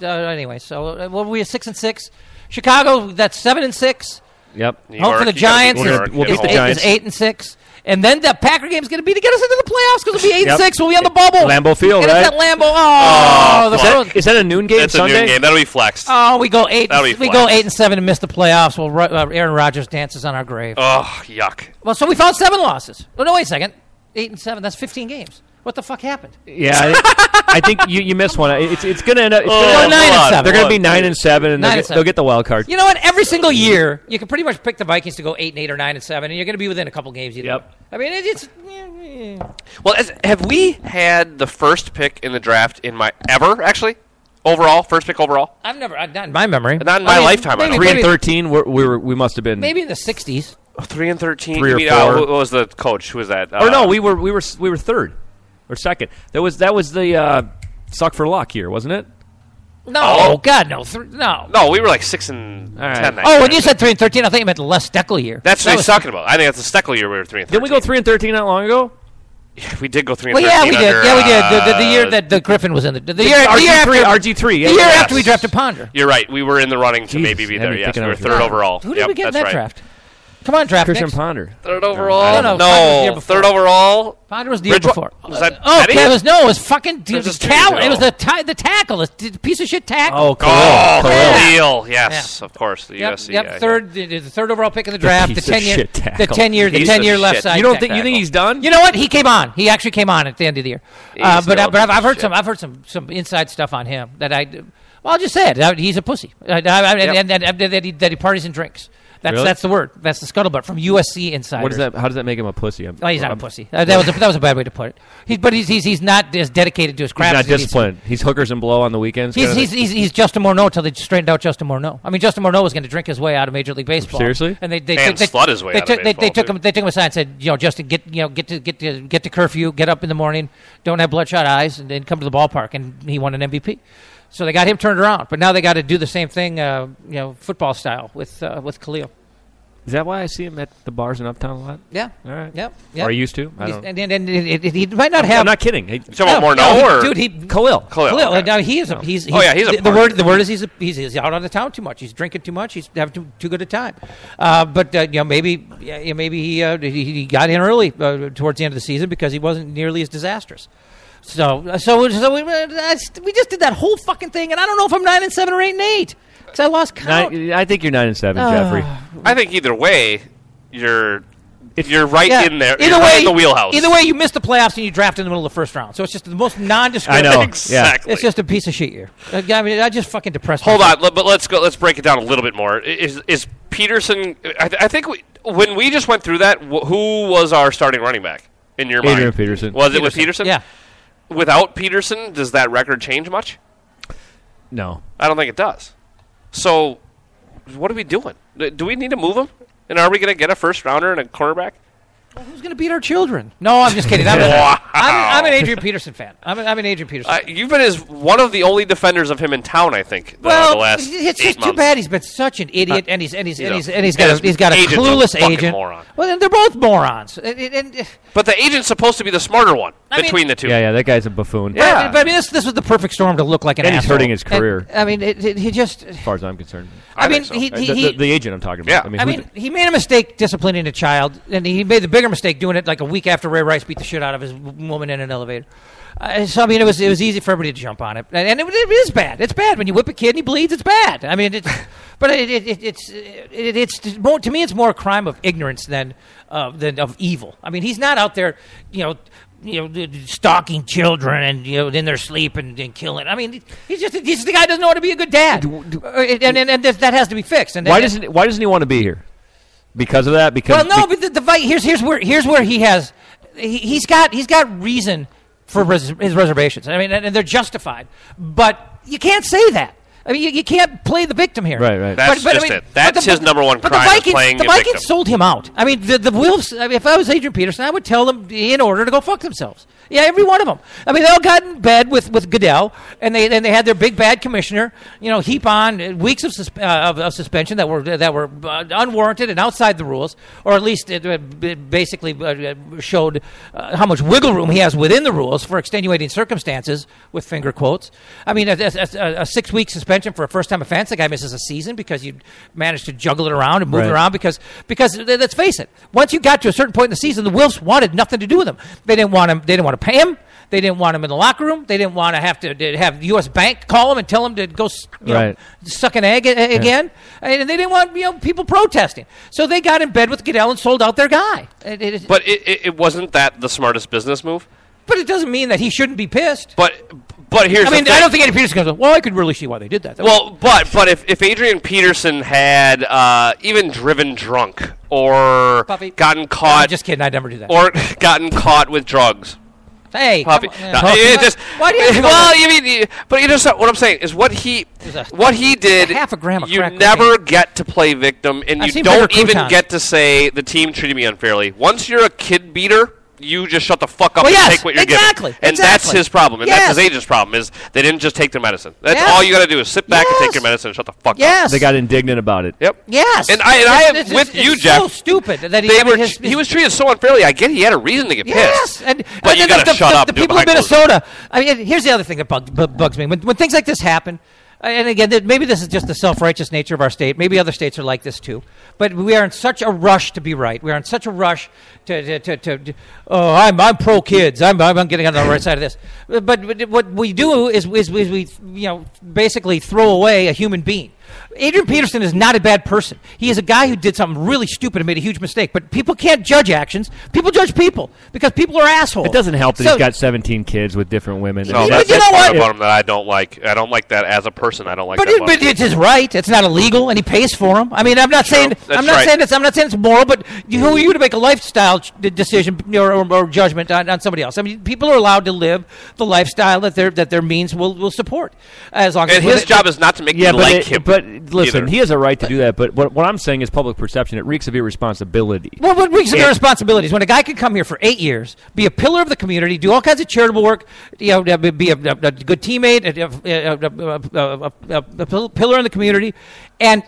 Anyway, so what were we at 6-6? Chicago, that's 7-6. Yep. Home for the Giants. We'll beat the Giants. 8-6. And then the Packer game is going to be to get us into the playoffs because it'll be 8-6. We'll be on the bubble. Lambeau Field, and right? It's at Lambeau. Is that a noon game? It's Sunday? a noon game. That'll be flexed. Oh, we go 8-7 and miss the playoffs. Well, Aaron Rodgers dances on our grave. Oh, yuck. Well, so we found 7 losses. Oh no, wait a second. 8-7. That's 15 games. What the fuck happened? Yeah, I think you missed one. It's going to end up. It's gonna 9-7. They're going to be 9-7, and they'll get the wild card. You know what? Every single year, you can pretty much pick the Vikings to go 8-8 or 9-7, and you're going to be within a couple games. Yep. I mean, it's. Well, have we had the first pick in the draft ever actually? Overall, first pick overall. I've never, not in my memory, not in my lifetime. 3-13. We must have been maybe in the 60s. 3-13. 3 or 4. Who was the coach? Who was that? Or no, we were third or second. That was the suck for luck year, wasn't it? No, God, no, no. No, we were like 6-10. Oh, when you said 3-13, I think you meant the Les Steckel year. That's what he's talking about. I think that's the Steckel year we were 3-13. Didn't we go 3-13 not long ago? Yeah, we did go 3-13. Well, yeah, we did. Yeah, we did. The year that the Griffin was in the year RG3. The year after we drafted Ponder. You're right. We were in the running to maybe be there. Yes, we were third overall. Who did we get in that draft? Come on, draft Christian picks. Ponder. Third overall? No, third overall. Ponder was the year before. Was that it was fucking Cal. It was the tackle, the piece of shit tackle. Khalil. Yes, of course. The USC. Yep. The third overall pick in the draft. The 10 year left side. You think he's done? You know what? He came on. He actually came on at the end of the year. But I've heard some inside stuff on him that I'll just say it. He's a pussy. That he parties and drinks. That's the word. That's the scuttlebutt from USC Insiders. What is that? How does that make him a pussy? He's not a pussy. That was a bad way to put it. He's not as dedicated to his craft. He's not disciplined. He's hookers and blow on the weekends. He's Justin Morneau until they straightened out Justin Morneau. I mean, Justin Morneau was going to drink his way out of Major League Baseball. Seriously? And they slut his way out of baseball. They took him aside and said, Justin, get to curfew, get up in the morning, don't have bloodshot eyes, and then come to the ballpark. And he won an MVP. So they got him turned around, but now they got to do the same thing, football style with Khalil. Is that why I see him at the bars in Uptown a lot? Yeah. All right. Yep. Or I used to. I don't know. And he might not have. I'm not kidding. Hey, Khalil. Okay. Now he's a the word is he's out on the town too much. He's drinking too much. He's having too good a time. But maybe he got in early towards the end of the season because he wasn't nearly as disastrous. So we just did that whole fucking thing, and I don't know if I'm 9-7 or 8-8 because I lost count. I think you're 9-7, Jeffrey. I think either way, you're right in there. Either you're way, right in the wheelhouse. Either way, you missed the playoffs and you drafted in the middle of the first round. So it's just the most nondescript. I know exactly. It's just a piece of shit year. I mean, I just fucking depressed. Hold on, but let's break it down a little bit more. Is Peterson? I think when we just went through that, who was our starting running back in your mind? Adrian Peterson. Was it with Peterson? Yeah. Without Peterson, does that record change much? No. I don't think it does. So, what are we doing? Do we need to move him? And are we going to get a first rounder and a cornerback? Well, who's going to beat our children? No, I'm just kidding. I'm an Adrian Peterson fan. I'm an Adrian Peterson fan. You've been one of the only defenders of him in town, I think. The last it's 8 just months. too bad he's been such an idiot, and he's got a agent's clueless a fucking agent. Moron. Well, they're both morons. But the agent's supposed to be the smarter one between the two. Yeah, that guy's a buffoon. Yeah, but I mean, this was the perfect storm to look like an asshole. And he's hurting his career. I mean, he just. As far as I'm concerned. I mean, so. The agent I'm talking about. Yeah. He made a mistake disciplining a child, and he made the bigger mistake doing it like a week after Ray Rice beat the shit out of his woman in an elevator. So I mean, it was easy for everybody to jump on it, and it is bad. It's bad when you whip a kid and he bleeds. It's bad. I mean, it's more, to me, it's more a crime of ignorance than of evil. I mean, he's not out there, stalking children and in their sleep and killing. I mean, he's the guy doesn't know how to be a good dad, and that has to be fixed. And why doesn't he want to be here? Because of that? Because but here's where he's got reason for his reservations. I mean, and they're justified, but you can't say that. I mean, you can't play the victim here. Right. That's it. That's his number one crime, playing the Vikings victim. sold him out. I mean, the Wolves, if I was Adrian Peterson, I would tell them in order to go fuck themselves. Yeah, every one of them. I mean, they all got in bed with Goodell, and they had their big bad commissioner, heap on weeks of suspension that were unwarranted and outside the rules, or at least it basically showed how much wiggle room he has within the rules for extenuating circumstances, with finger quotes. I mean, a 6-week suspension for a first-time offense, the guy misses a season because you managed to juggle it around and move it around because let's face it, once you got to a certain point in the season, the Wolves wanted nothing to do with him. They didn't want him. They didn't want to pay him. They didn't want him in the locker room. They didn't want to have U.S. Bank call him and tell him to go suck an egg again. And they didn't want people protesting. So they got in bed with Goodell and sold out their guy. But it wasn't that the smartest business move? But it doesn't mean that he shouldn't be pissed. But here's the thing. I don't think Adrian Peterson goes, well, I could really see why they did that. But if Adrian Peterson had even driven drunk or gotten caught... I'm just kidding, I'd never do that. Or gotten caught with drugs... Hey, Puppy. Why do you what I'm saying is what he did. Half a gram of you crack never get to play victim, and you don't even get to say the team treated me unfairly. Once you're a kid beater, you just shut the fuck up and take what you're given. And that's his problem, and that's his agent's problem, is they didn't just take their medicine. That's all you got to do is sit back and take your medicine and shut the fuck up. They got indignant about it. Yep. Yes. And I am with you, Jeff. So stupid that he was treated so unfairly. I get he had a reason to get pissed. But you got to shut up. The people of Minnesota. I mean, here's the other thing that bugs me when things like this happen. And again, maybe this is just the self-righteous nature of our state. Maybe other states are like this too. But we are in such a rush to be right. We are in such a rush I'm pro-kids. I'm getting on the right side of this. But what we do is we basically throw away a human being. Adrian Peterson is not a bad person. He is a guy who did something really stupid and made a huge mistake. But people can't judge actions. People judge people because people are assholes. It doesn't help that he's got 17 kids with different women. No, that's part about him that I don't like. I don't like that as a person. I don't like that. But it's his right. It's not illegal, and he pays for them. I mean, I'm not saying it's moral, but who are you to make a lifestyle decision or judgment on somebody else? I mean, people are allowed to live the lifestyle that their means will support, as long as his job is not to make you like him. But listen, he has a right to do that. But what I'm saying is public perception. It reeks of irresponsibility. Well, what reeks of irresponsibility is when a guy can come here for 8 years, be a pillar of the community, do all kinds of charitable work, be a good teammate, a pillar in the community, and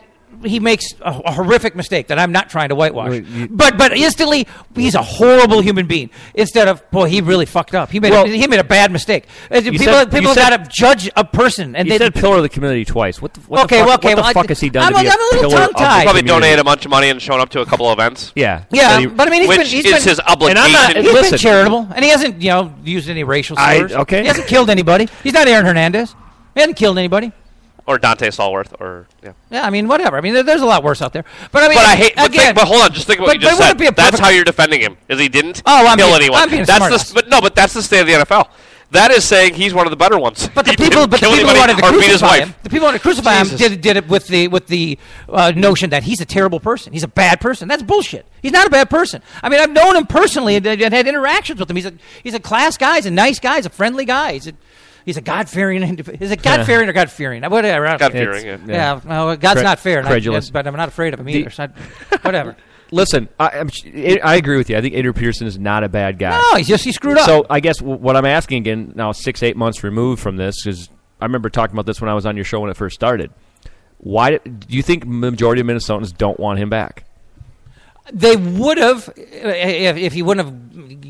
he makes a horrific mistake that I'm not trying to whitewash. But instantly, he's a horrible human being. Instead of, boy, he really fucked up. He made a bad mistake. People got to judge a person. And you said pillar of the community twice. What the fuck has he done to be a little pillar tongue-tied. He probably donated a bunch of money and shown up to a couple of events. Yeah. But I mean, he's been his obligation. He's been charitable, and he hasn't used any racial slurs. He hasn't killed anybody. He's not Aaron Hernandez. He hasn't killed anybody. Or Dante Stallworth, Yeah, I mean, whatever. I mean, there's a lot worse out there. But I mean, but hold on, just think about what you just said. That's how you're defending him, is he didn't kill anyone. I'm being but that's the state of the NFL. That is saying he's one of the better ones. But the people who wanted to crucify him, did it with the notion that he's a terrible person. He's a bad person. That's bullshit. He's not a bad person. I mean, I've known him personally and had interactions with him. He's a class guy. He's a nice guy. He's a friendly guy. He's a God-fearing individual. Is it God-fearing or God-fearing? Whatever. God-fearing, yeah. Well, God's not fair. But I'm not afraid of him either. Whatever. Listen, I agree with you. I think Adrian Peterson is not a bad guy. No, he screwed up. So I guess what I'm asking again, now 6-8 months removed from this, is I remember talking about this when I was on your show when it first started. Why do you think the majority of Minnesotans don't want him back? They would have if he wouldn't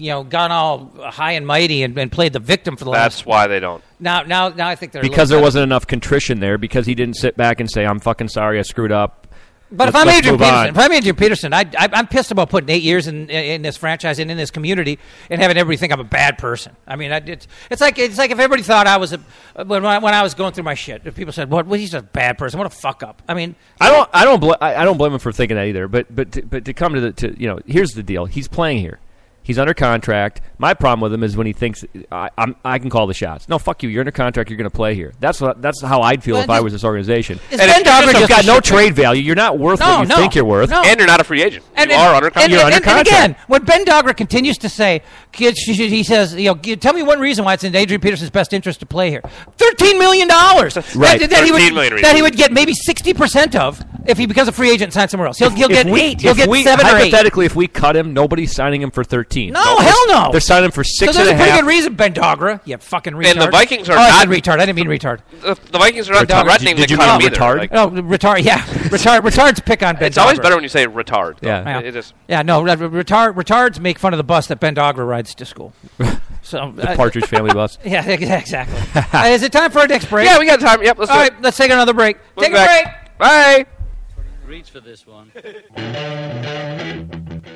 have gone all high and mighty and played the victim for the last. That's why they don't. Now I think they're because there wasn't enough contrition there, because he didn't sit back and say, "I'm fucking sorry, I screwed up." But if I'm Adrian Peterson, I'm pissed about putting 8 years in this franchise and in this community and having everybody think I'm a bad person. I mean, it's like if everybody thought I was when I was going through my shit. If people said, "What? Well, he's a bad person. What a fuck up." I mean, I don't blame him for thinking that either. But to come to here's the deal. He's playing here. He's under contract. My problem with him is when he thinks I can call the shots. No, fuck you. You're under contract. You're going to play here. That's how I'd feel if I was this organization. And Ben Dogger just got no trade value. You're not worth what you think you're worth, and you're not a free agent. You are under contract. You're under contract. And again, when Ben Dogger continues to say, he says, tell me one reason why it's in Adrian Peterson's best interest to play here. $13 million. Right. That he would get maybe 60% of if he becomes a free agent and signs somewhere else. He'll get 8. He'll get 7 or 8. Hypothetically, if we cut him, nobody's signing him for 13. No, hell no. They're signing him for 6.5. So there's a pretty good reason, Ben Dogger. You fucking retard. And the Vikings are not retard. I didn't mean retard. The Vikings are not threatening to cut him either. No, retard. Yeah, retards pick on Ben. It's always better when you say retard. Yeah, retards make fun of the bus that Ben Dogger rides to school. So the Partridge Family bus. Yeah, exactly. Is it time for our next break? Yeah, we got time. Yep, let's do it. All right, let's take another break. Take a break. Bye. Reach for this one.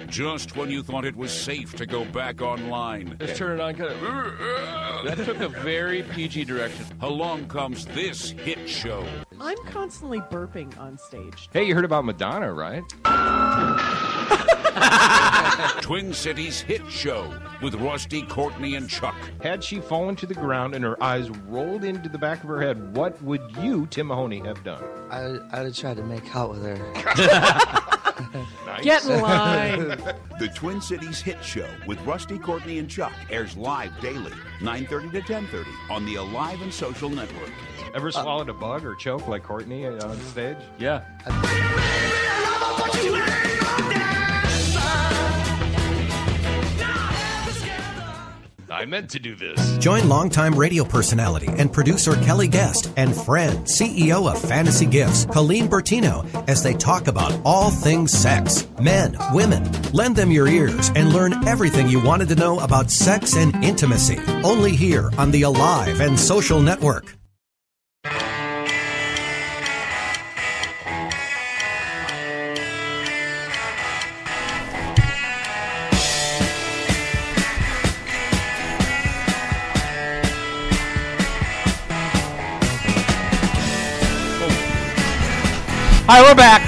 Just when you thought it was safe to go back online. Just turn it on. That took a very PG direction. Along comes this hit show. I'm constantly burping on stage. Hey, you heard about Madonna, right? Twin Cities hit show with Rusty, Courtney, and Chuck. Had she fallen to the ground and her eyes rolled into the back of her head, what would you, Tim Mahoney, have done? I'd have tried to make out with her. Nice. Get in line. The Twin Cities hit show with Rusty, Courtney, and Chuck airs live daily, 9:30 to 10:30 on the Alive and Social Network. Ever swallowed a bug or choke like Courtney on stage? Yeah. I meant to do this. Join longtime radio personality and producer Kelly Guest and friend, CEO of Fantasy Gifts, Colleen Bertino, as they talk about all things sex, men, women. Lend them your ears and learn everything you wanted to know about sex and intimacy. Only here on the Alive and Social Network. All right, we're back.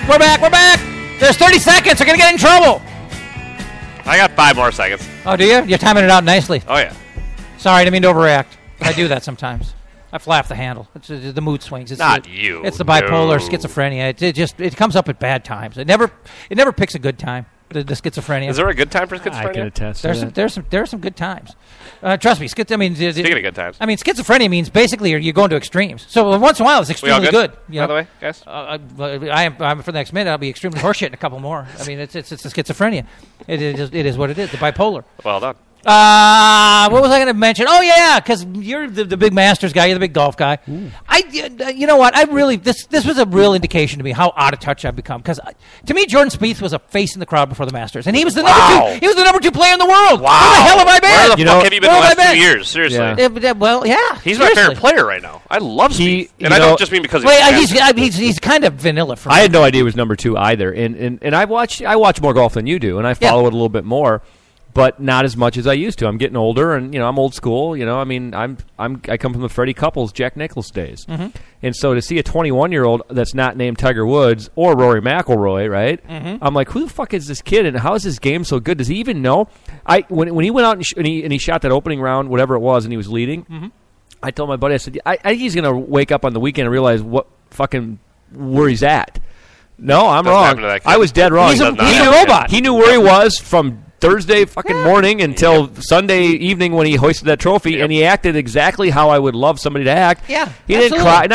We're back. There's 30 seconds. We're going to get in trouble. I got 5 more seconds. Oh, do you? You're timing it out nicely. Oh, yeah. Sorry, I didn't mean to overreact. I do that sometimes. I fly off the handle. It's the mood swings. It's Not you. It's the bipolar schizophrenia. It comes up at bad times. It never picks a good time. The schizophrenia. Is there a good time for schizophrenia? I can attest. There are some good times. Trust me. Speaking of good times. I mean, schizophrenia means basically you're going to extremes. So once in a while, it's extremely good. By the way, guys. I'm for the next minute. I'll be extremely horseshit in a couple more. I mean, it's the schizophrenia. It is what it is. The bipolar. Well done. What was I going to mention? Oh yeah, because you're the big Masters guy. You're the big golf guy. Ooh. You know what? I really this was a real indication to me how out of touch I've become. Because to me, Jordan Spieth was a face in the crowd before the Masters, and he was the number 2. He was the number 2 player in the world. Wow. Where the hell have I been? Where the fuck have you been the last 2 years? Seriously. Yeah. Well, yeah. He's my favorite player right now. I love Spieth, and I don't just mean because he's kind of vanilla for me. I had no idea he was number 2 either, and I watch more golf than you do, and I follow it a little bit more. But not as much as I used to. I'm getting older, and I'm old school. I mean, I come from the Freddie Couples, Jack Nicklaus days, and so to see a 21-year-old that's not named Tiger Woods or Rory McIlroy, right? I'm like, who the fuck is this kid, and how is his game so good? Does he even know? When he went out and he shot that opening round, whatever it was, and he was leading, I told my buddy, I said, I think he's gonna wake up on the weekend and realize where he's at. No, I'm wrong. I was dead wrong. He's a robot. He knew where he was from Thursday fucking morning until Sunday evening when he hoisted that trophy, and he acted exactly how I would love somebody to act. Yeah, he didn't cry.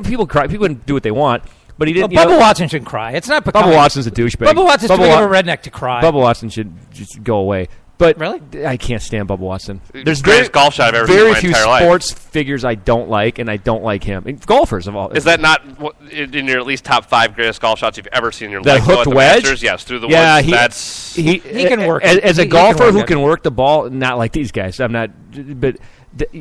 People cry. People can do what they want, but he didn't. Bubba Watson should cry. It's not Bubba Watson's a douchebag. Bubba Watson's too big of a redneck to cry. Bubba Watson should just go away. But really, I can't stand Bubba Watson. There's greatest golf shot I've ever seen in my entire life. Very few sports figures I don't like, and I don't like him. Golfers of all. Is that not in your at least top 5 greatest golf shots you've ever seen in your life? That hooked wedge? Masters? Yes, through the woods. He can work as a golfer who can work the ball. Not like these guys. I'm not, but.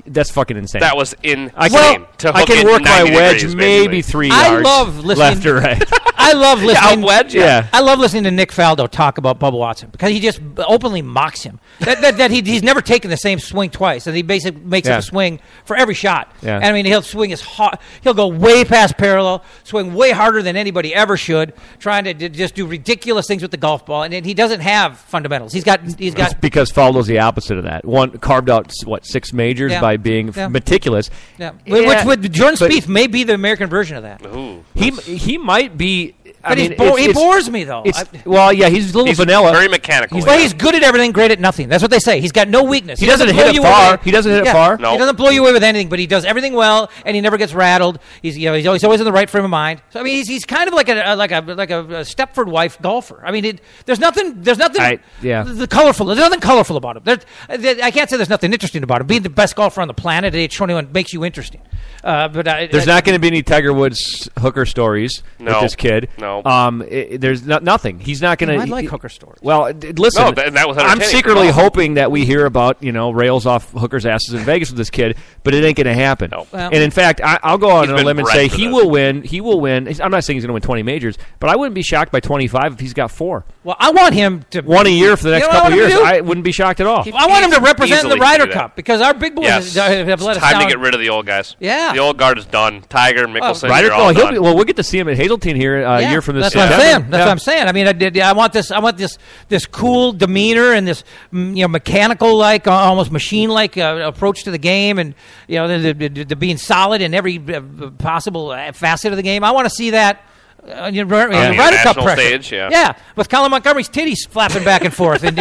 That's fucking insane. That was insane. I can work my wedge maybe 3 yards. I love listening left or right. I love listening. Wedge, I love listening to Nick Faldo talk about Bubba Watson because he just openly mocks him. That he's never taken the same swing twice, and he basically makes it a swing for every shot. Yeah. And I mean, he'll swing as hard. He'll go way past parallel, swing way harder than anybody ever should, trying to just do ridiculous things with the golf ball. And he doesn't have fundamentals. He's got. It's because Faldo's the opposite of that. One carved out 6 majors by being meticulous. Yeah. Which Jordan Spieth may be the American version of that. Ooh. He might be. But he bores me, though. He's a little vanilla. Very mechanical. He's good at everything, great at nothing. That's what they say. He's got no weakness. He doesn't hit it far. He doesn't hit it far. No. He doesn't blow you away with anything, but he does everything well, and he never gets rattled. He's always in the right frame of mind. So I mean, he's kind of like a Stepford wife golfer. I mean, there's nothing colorful. There's nothing colorful about him. I can't say there's nothing interesting about him. Being the best golfer on the planet at age 21 makes you interesting. But there's not going to be any Tiger Woods hooker stories with this kid. No. There's nothing. He's not going to. I like hooker stories. Well, listen. No, that was I'm secretly hoping that we hear about rails off hookers' asses in Vegas with this kid, but it ain't going to happen. No. Well, and in fact, I'll go on a limb and say he will win. He will win. I'm not saying he's going to win 20 majors, but I wouldn't be shocked by 25 if he's got 4. Well, I want him to one a year for the next couple of years. I wouldn't be shocked at all. I want him to represent the Ryder Cup because our big boys have let us down. Time to get rid of the old guys. Yeah, the old guard is done. Tiger, Mickelson, Ryder all done. We'll get to see him at Hazeltine here a year from this. That's what I'm saying. That's what I'm saying. I mean, I want this cool demeanor and this mechanical like almost machine like approach to the game, and the being solid in every possible facet of the game. I want to see that. Ryder Cup pressure. Stage, with Colin Montgomery's titties flapping back and forth. And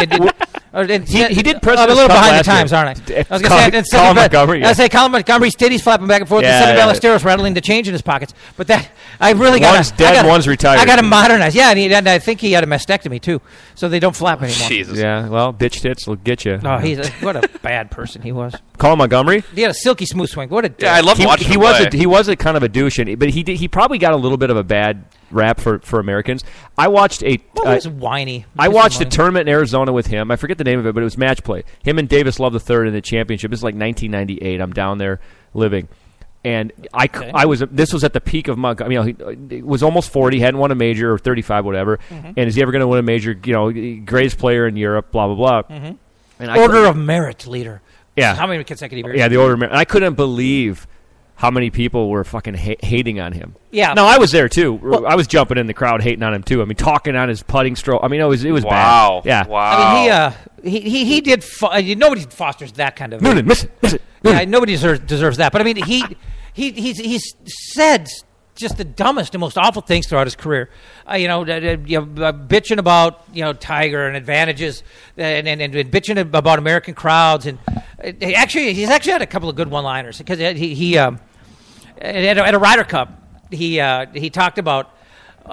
he did press a little behind the times, aren't I? I was going to say Colin Montgomery. I say Colin Montgomery's titties flapping back and forth. And Seven Ballesteros rattling the change in his pockets. But that I really got. One's dead, one's retired. I got to modernize. Yeah, and I think he had a mastectomy too, so they don't flap anymore. Jesus. Yeah, well, bitch tits will get you. Oh, what a bad person he was. Colin Montgomery. He had a silky smooth swing. What a I love watching him play. He was a kind of a douche, but he probably got a little bit of a bad rap for Americans. I watched he was whiny. I watched a tournament in Arizona with him. I forget the name of it, but it was match play. Him and Davis Love III in the championship. This is like 1998. I'm down there living. And this was at the peak of Montgomery. He was almost 40, hadn't won a major, or 35, whatever. Mm-hmm. And is he ever going to win a major? Greatest player in Europe, blah, blah, blah. Mm-hmm. And Order of Merit leader. Yeah. How many consecutive years? Yeah, the Order of Merit. And I couldn't believe how many people were fucking hating on him. Yeah. No, I was there too. Well, I was jumping in the crowd hating on him too. I mean, talking on his putting stroke. I mean, it was wow. bad. Yeah. Wow. I mean, he did. Nobody fosters that kind of. Miss it. Yeah, nobody deserves that. But I mean, he's said just the dumbest and most awful things throughout his career. Bitching about Tiger and advantages, and bitching about American crowds, and he's actually had a couple of good one-liners because he at a Ryder Cup he talked about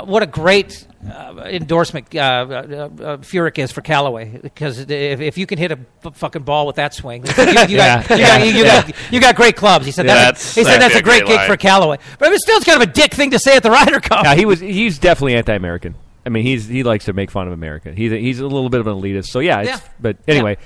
what a great endorsement Furyk is for Callaway, because if you can hit a fucking ball with that swing, you got great clubs. He said that's a great gig for Callaway. But it's still kind of a dick thing to say at the Ryder Cup. Yeah, he's definitely anti-American. I mean, he likes to make fun of America. He's a little bit of an elitist. So but anyway,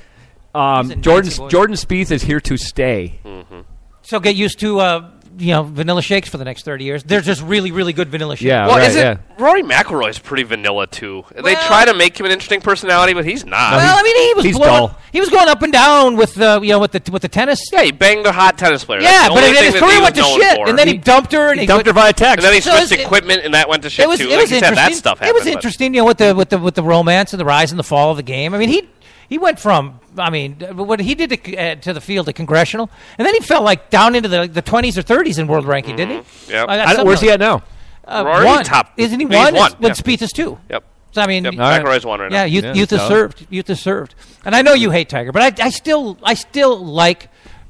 Jordan Spieth is here to stay. Mm-hmm. So get used to vanilla shakes for the next 30 years. They're just really, really good vanilla shakes. Yeah, well, Rory McIlroy's pretty vanilla too. They try to make him an interesting personality, but he's not. Well, I mean, he's dull. He was going up and down with the tennis. Yeah, he banged a hot tennis player. Yeah, but his career went to shit, and then he dumped her, and he dumped her via text, and then he switched equipment, and that went to shit too. It was interesting. That stuff happened. It was interesting, with the romance and the rise and the fall of the game. I mean, he went from, what he did to the field at Congressional, and then he fell down into the 20s or 30s in world ranking, didn't he? Yep. Where's he at now? Rory top. Isn't he one? When Spieth is 2. Yep. So, I mean, McIlroy's 1 right now. Yeah, youth is served. Youth is served. And I know you hate Tiger, but I still like.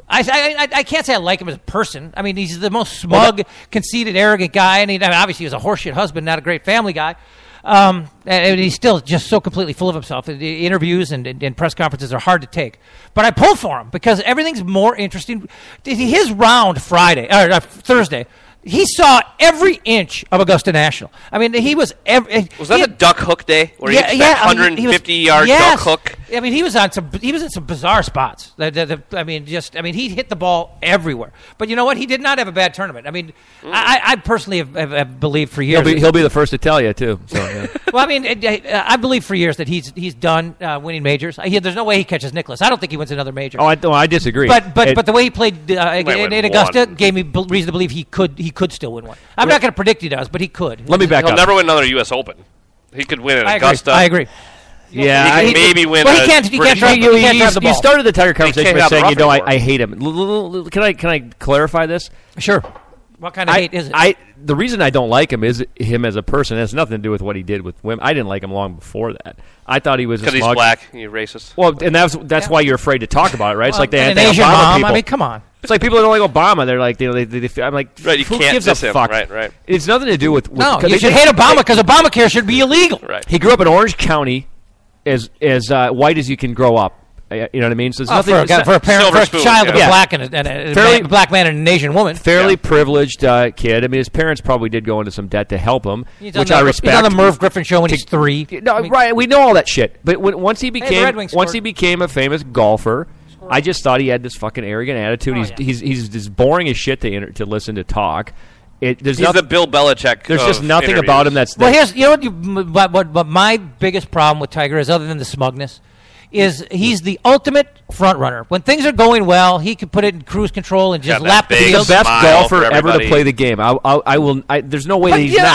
I can't say I like him as a person. I mean, he's the most smug, conceited, arrogant guy, and obviously he was a horseshit husband, not a great family guy. And he's still just so completely full of himself. The interviews and press conferences are hard to take. But I pull for him because everything's more interesting. His round Thursday, he saw every inch of Augusta National. I mean, he was... Was that the duck hook day? Where he hit that 150-yard duck hook? I mean, he was in some bizarre spots. He hit the ball everywhere. But you know what? He did not have a bad tournament. I mean, I personally have believed for years... He'll be the first to tell you, too. So, yeah. Well, I mean, I believe for years that he's done winning majors. There's no way he catches Nicklaus. I don't think he wins another major. I disagree. But the way he played in Augusta gave me reason to believe he could still win one. I'm not going to predict he does, but he could. Let me back up. He'll never win another U.S. Open. He could win at Augusta. I agree. Yeah, he can maybe win. Well, he can't drive the ball. You started the Tiger conversation by saying, I hate him. Can I clarify this? Sure. What kind of hate is it? The reason I don't like him is him as a person. It has nothing to do with what he did with women. I didn't like him long before that. I thought he was because he's black. You're racist. Well, and that's why you're afraid to talk about it, right? It's like an Asian mom. People. I mean, come on. It's like people that don't like Obama. They're like, I'm like, right, you who can't gives a fuck? Right. It's nothing to do with no. You should hate Obama because Obamacare should be illegal. Right. He grew up in Orange County, as white as you can grow up. You know what I mean? So it's nothing for a child of a black and a black man and an Asian woman. Fairly privileged kid. I mean, his parents probably did go into some debt to help him, which I respect. He's on the Merv Griffin show when he's 3. No, right? We know all that shit. But once he became a famous golfer, I just thought he had this fucking arrogant attitude. He's just boring as shit to listen to talk. He's the Bill Belichick. There's just nothing interviews. about him that's. Well, here's what my biggest problem with Tiger is, other than the smugness, is he's the ultimate front runner. When things are going well, he can put it in cruise control and just lap the field. He's the best golfer ever to play the game. I will. There's no way that he's not.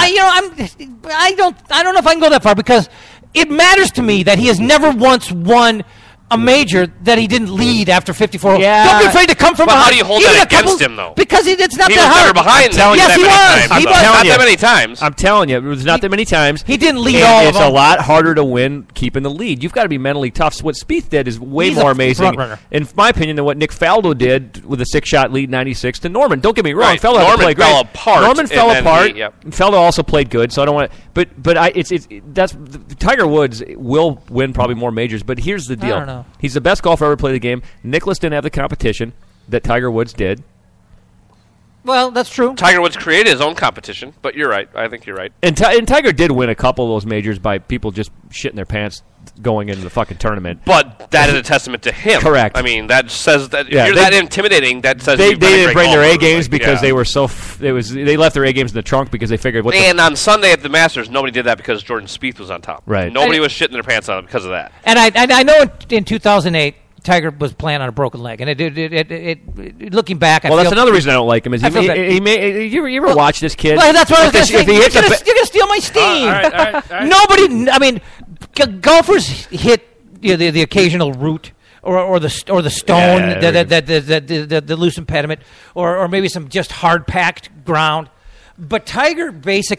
I don't know if I can go that far because it matters to me that he has never once won a major that he didn't lead after 54. Yeah. Don't be afraid to come from behind. How do you hold that against him, though? Because it's not that hard. Behind yes, he was. Not that many times. I'm telling you, it was not that many times. He didn't lead all of them. It's a lot harder to win keeping the lead. You've got to be mentally tough. So what Spieth did is way more amazing, in my opinion, than what Nick Faldo did with a 6-shot lead 96 to Norman. Don't get me wrong. Right. Faldo Norman fell apart. Norman fell apart. Faldo also played good, so I don't want to. That's Tiger Woods will win probably more majors. But here's the deal: I don't know. He's the best golfer ever played the game. Nicklaus didn't have the competition that Tiger Woods did. Well, that's true. Tiger Woods created his own competition, but you're right. I think you're right. And Tiger did win a couple of those majors by people just shitting their pants going into the fucking tournament. But that is a testament to him. Correct. I mean, that says that if you're that intimidating, that says they didn't bring their A games because they were so. They left their A games in the trunk because they figured. On Sunday at the Masters, nobody did that because Jordan Spieth was on top. Right. Nobody was shitting their pants on him because of that. And I know in 2008. Tiger was playing on a broken leg, and it looking back, that's another reason I don't like him. Is you ever watch this kid? Well, that's what I was going to say. You're going to steal my steam. All right. Nobody. I mean, golfers hit the occasional root. Or the stone, the loose impediment, or maybe some just hard packed ground. But Tiger he's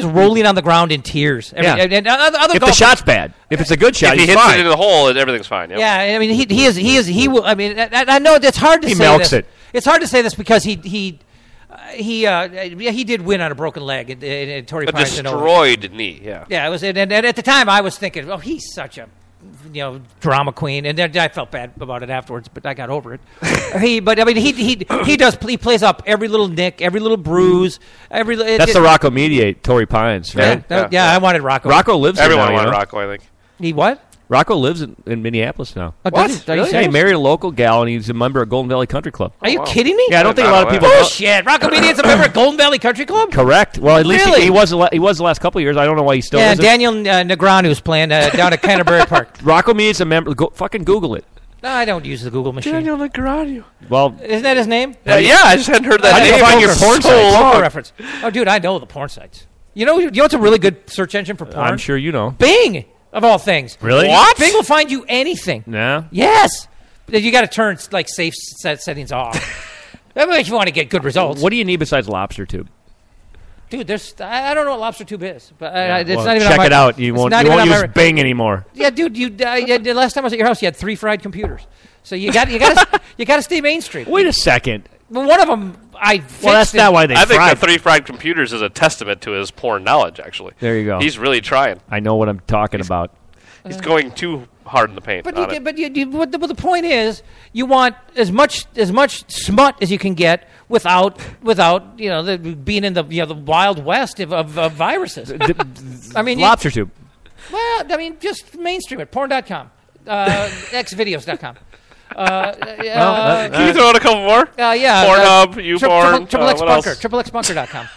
rolling on the ground in tears. And if the shot's bad, if it's a good shot, if he hits it into the hole, everything's fine. Yep. Yeah, I mean he will. I mean, I know it's hard to say. He milks it. It's hard to say this because he did win on a broken leg in Torrey Pines. A destroyed knee. Yeah. Yeah, it was. And at the time, I was thinking, oh, he's such a drama queen, and then I felt bad about it afterwards, but I got over it. He plays up every little nick, every little bruise, That's the Rocco Mediate, Torrey Pines, right? Yeah, I wanted Rocco. Rocco lives. Everyone wanted Rocco, I think. He what? Rocco lives in Minneapolis now. Oh, what? Really? Yeah, he married a local gal, and he's a member of Golden Valley Country Club. Are you kidding me? Yeah, I don't think a lot of people. Bullshit! Rocco Mediate's a member of Golden Valley Country Club. Correct. Well, at least he was the last couple of years. I don't know why he still is. Yeah, Daniel Negreanu's playing down at Canterbury Park. Rocco Mediate's a member. Fucking Google it. No, I don't use the Google machine. Daniel Negreanu. Well, isn't that his name? Yeah, I just hadn't heard that name. How do you find your porn site? Reference. Oh, dude, I know the porn sites. You know what's a really good search engine for porn? I'm sure you know. Bing. Of all things. Really? What? Bing will find you anything. Yeah? Yes. You got to turn safe settings off. If you want to get good results. What do you need besides lobster tube? Dude, I don't know what lobster tube is, but it's well, not even. Check it out. You won't use Bing anymore. Yeah, dude. The last time I was at your house, you had 3 fried computers. So you got to stay mainstream. Wait a second. Well, one of them I fixed. Well, that's not why they. I think the 3 fried computers is a testament to his porn knowledge. Actually, there you go. He's really trying. I know what I'm talking about. He's going too hard in the paint. But the point is, you want as much smut as you can get without being in the wild west of viruses. I mean, lobster tube. Well, I mean, just mainstream it. Porn.com, xvideos.com. Can you throw out a couple more? Yeah. Pornhub, YouPorn. XXBunker.com.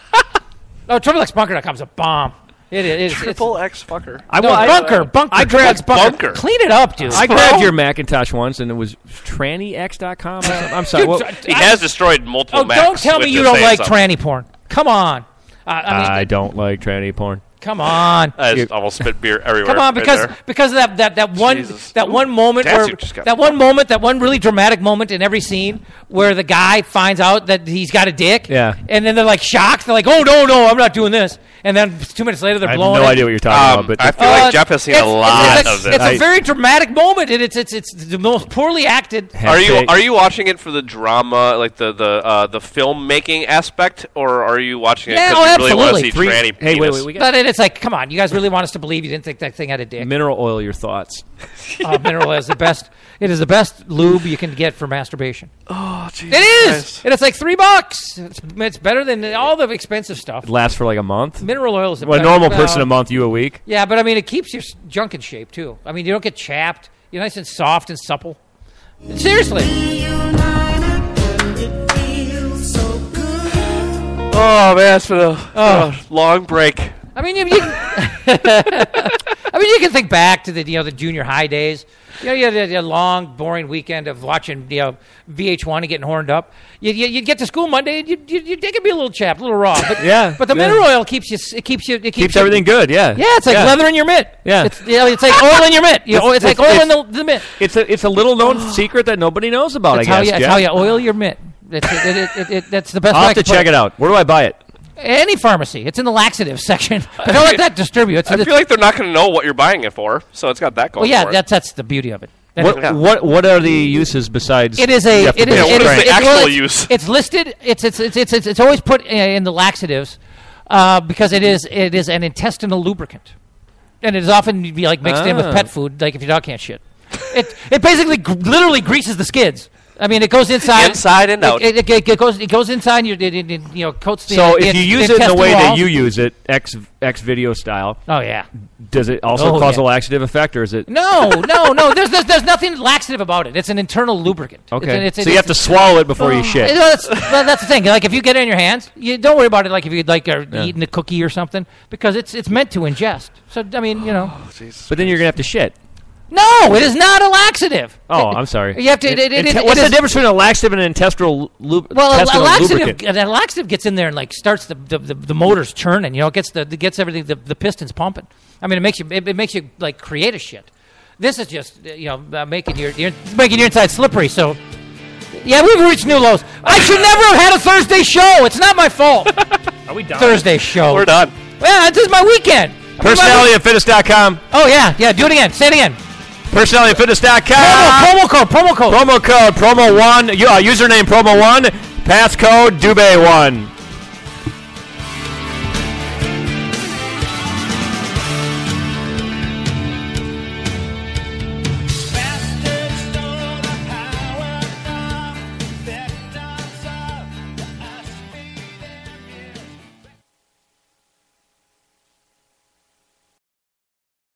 Oh, XXBunker.com is a bomb. It is. Triple X fucker. Bunker. I grabbed Bunker. Clean it up, dude. I grabbed your Macintosh once, and it was trannyx.com. I'm sorry. Dude, he has destroyed multiple Macs. Don't tell me you don't like tranny porn. Come on. I don't like tranny porn. Come on! I just almost spit beer everywhere. Come on, because of that one really dramatic moment in every scene where the guy finds out that he's got a dick. Yeah. And then they're like shocked. They're like, "Oh no, I'm not doing this." And then 2 minutes later, they're blowing. I have no idea what you're talking about. But I feel like Jeff has seen a lot of it. It's a very dramatic moment, and it's the most poorly acted. Are you watching it for the drama, like the filmmaking aspect, or are you watching it because you really want to see tranny penis? Wait. But it's like, come on, you guys really want us to believe you didn't think that thing had a dick? Mineral oil, your thoughts? Mineral oil is the best. It is the best lube you can get for masturbation. Oh, Jesus. It is! Christ. And it's like $3. It's better than all the expensive stuff. It lasts for like a month? Mineral oil is a normal person a month, you a week? Yeah, but I mean, it keeps your junk in shape, too. I mean, you don't get chapped. You're nice and soft and supple. Seriously. Oh, man, it's been a long break. I mean, you can think back to the junior high days. You had a long, boring weekend of watching VH1 and getting horned up. You'd get to school Monday and you'd take it be a little chapped, a little raw. But, but the mineral oil keeps everything good. Yeah. Yeah, it's like leather in your mitt. Yeah. It's like oil in your mitt. It's like oil in the mitt. It's a little known secret that nobody knows about. That's how you oil your mitt. That's the best. I'll have to check it out. Where do I buy it? Any pharmacy. It's in the laxatives section. But don't let that disturb you. I feel like they're not going to know what you're buying it for, so it's got that going. Well, for it. that's the beauty of it. What are the uses besides? It is a. What is the actual use? It's listed. It's always put in the laxatives because it is an intestinal lubricant, and it is often mixed in with pet food, like if your dog can't shit. It basically literally greases the skids. I mean, it goes inside and out. It goes inside. Coats the. So if you use it in the way that you use it, X video style. Oh yeah. Does it also cause a laxative effect, or is it? No. There's nothing laxative about it. It's an internal lubricant. Okay. So you have to swallow it before you shit. That's the thing. Like if you get it in your hands, you don't worry about it. Like if you're eating a cookie or something, because it's meant to ingest. So I mean, But then you're gonna have to shit. No, it is not a laxative. Oh, I'm sorry. You have to. What's the difference between a laxative and an intestinal lubricant? Well, a laxative gets in there and like starts the motors turning. You know, it gets everything the pistons pumping. I mean, it makes you like create a shit. This is just making your inside slippery. So, yeah, we've reached new lows. I should never have had a Thursday show. It's not my fault. Are we done? Thursday show. We're done. Well, this is my weekend. PersonalityandFitness.com. Oh yeah. Do it again. Say it again. PersonalityandFitness.com. Promo code. Promo 1. Username promo 1. Passcode Dubay 1.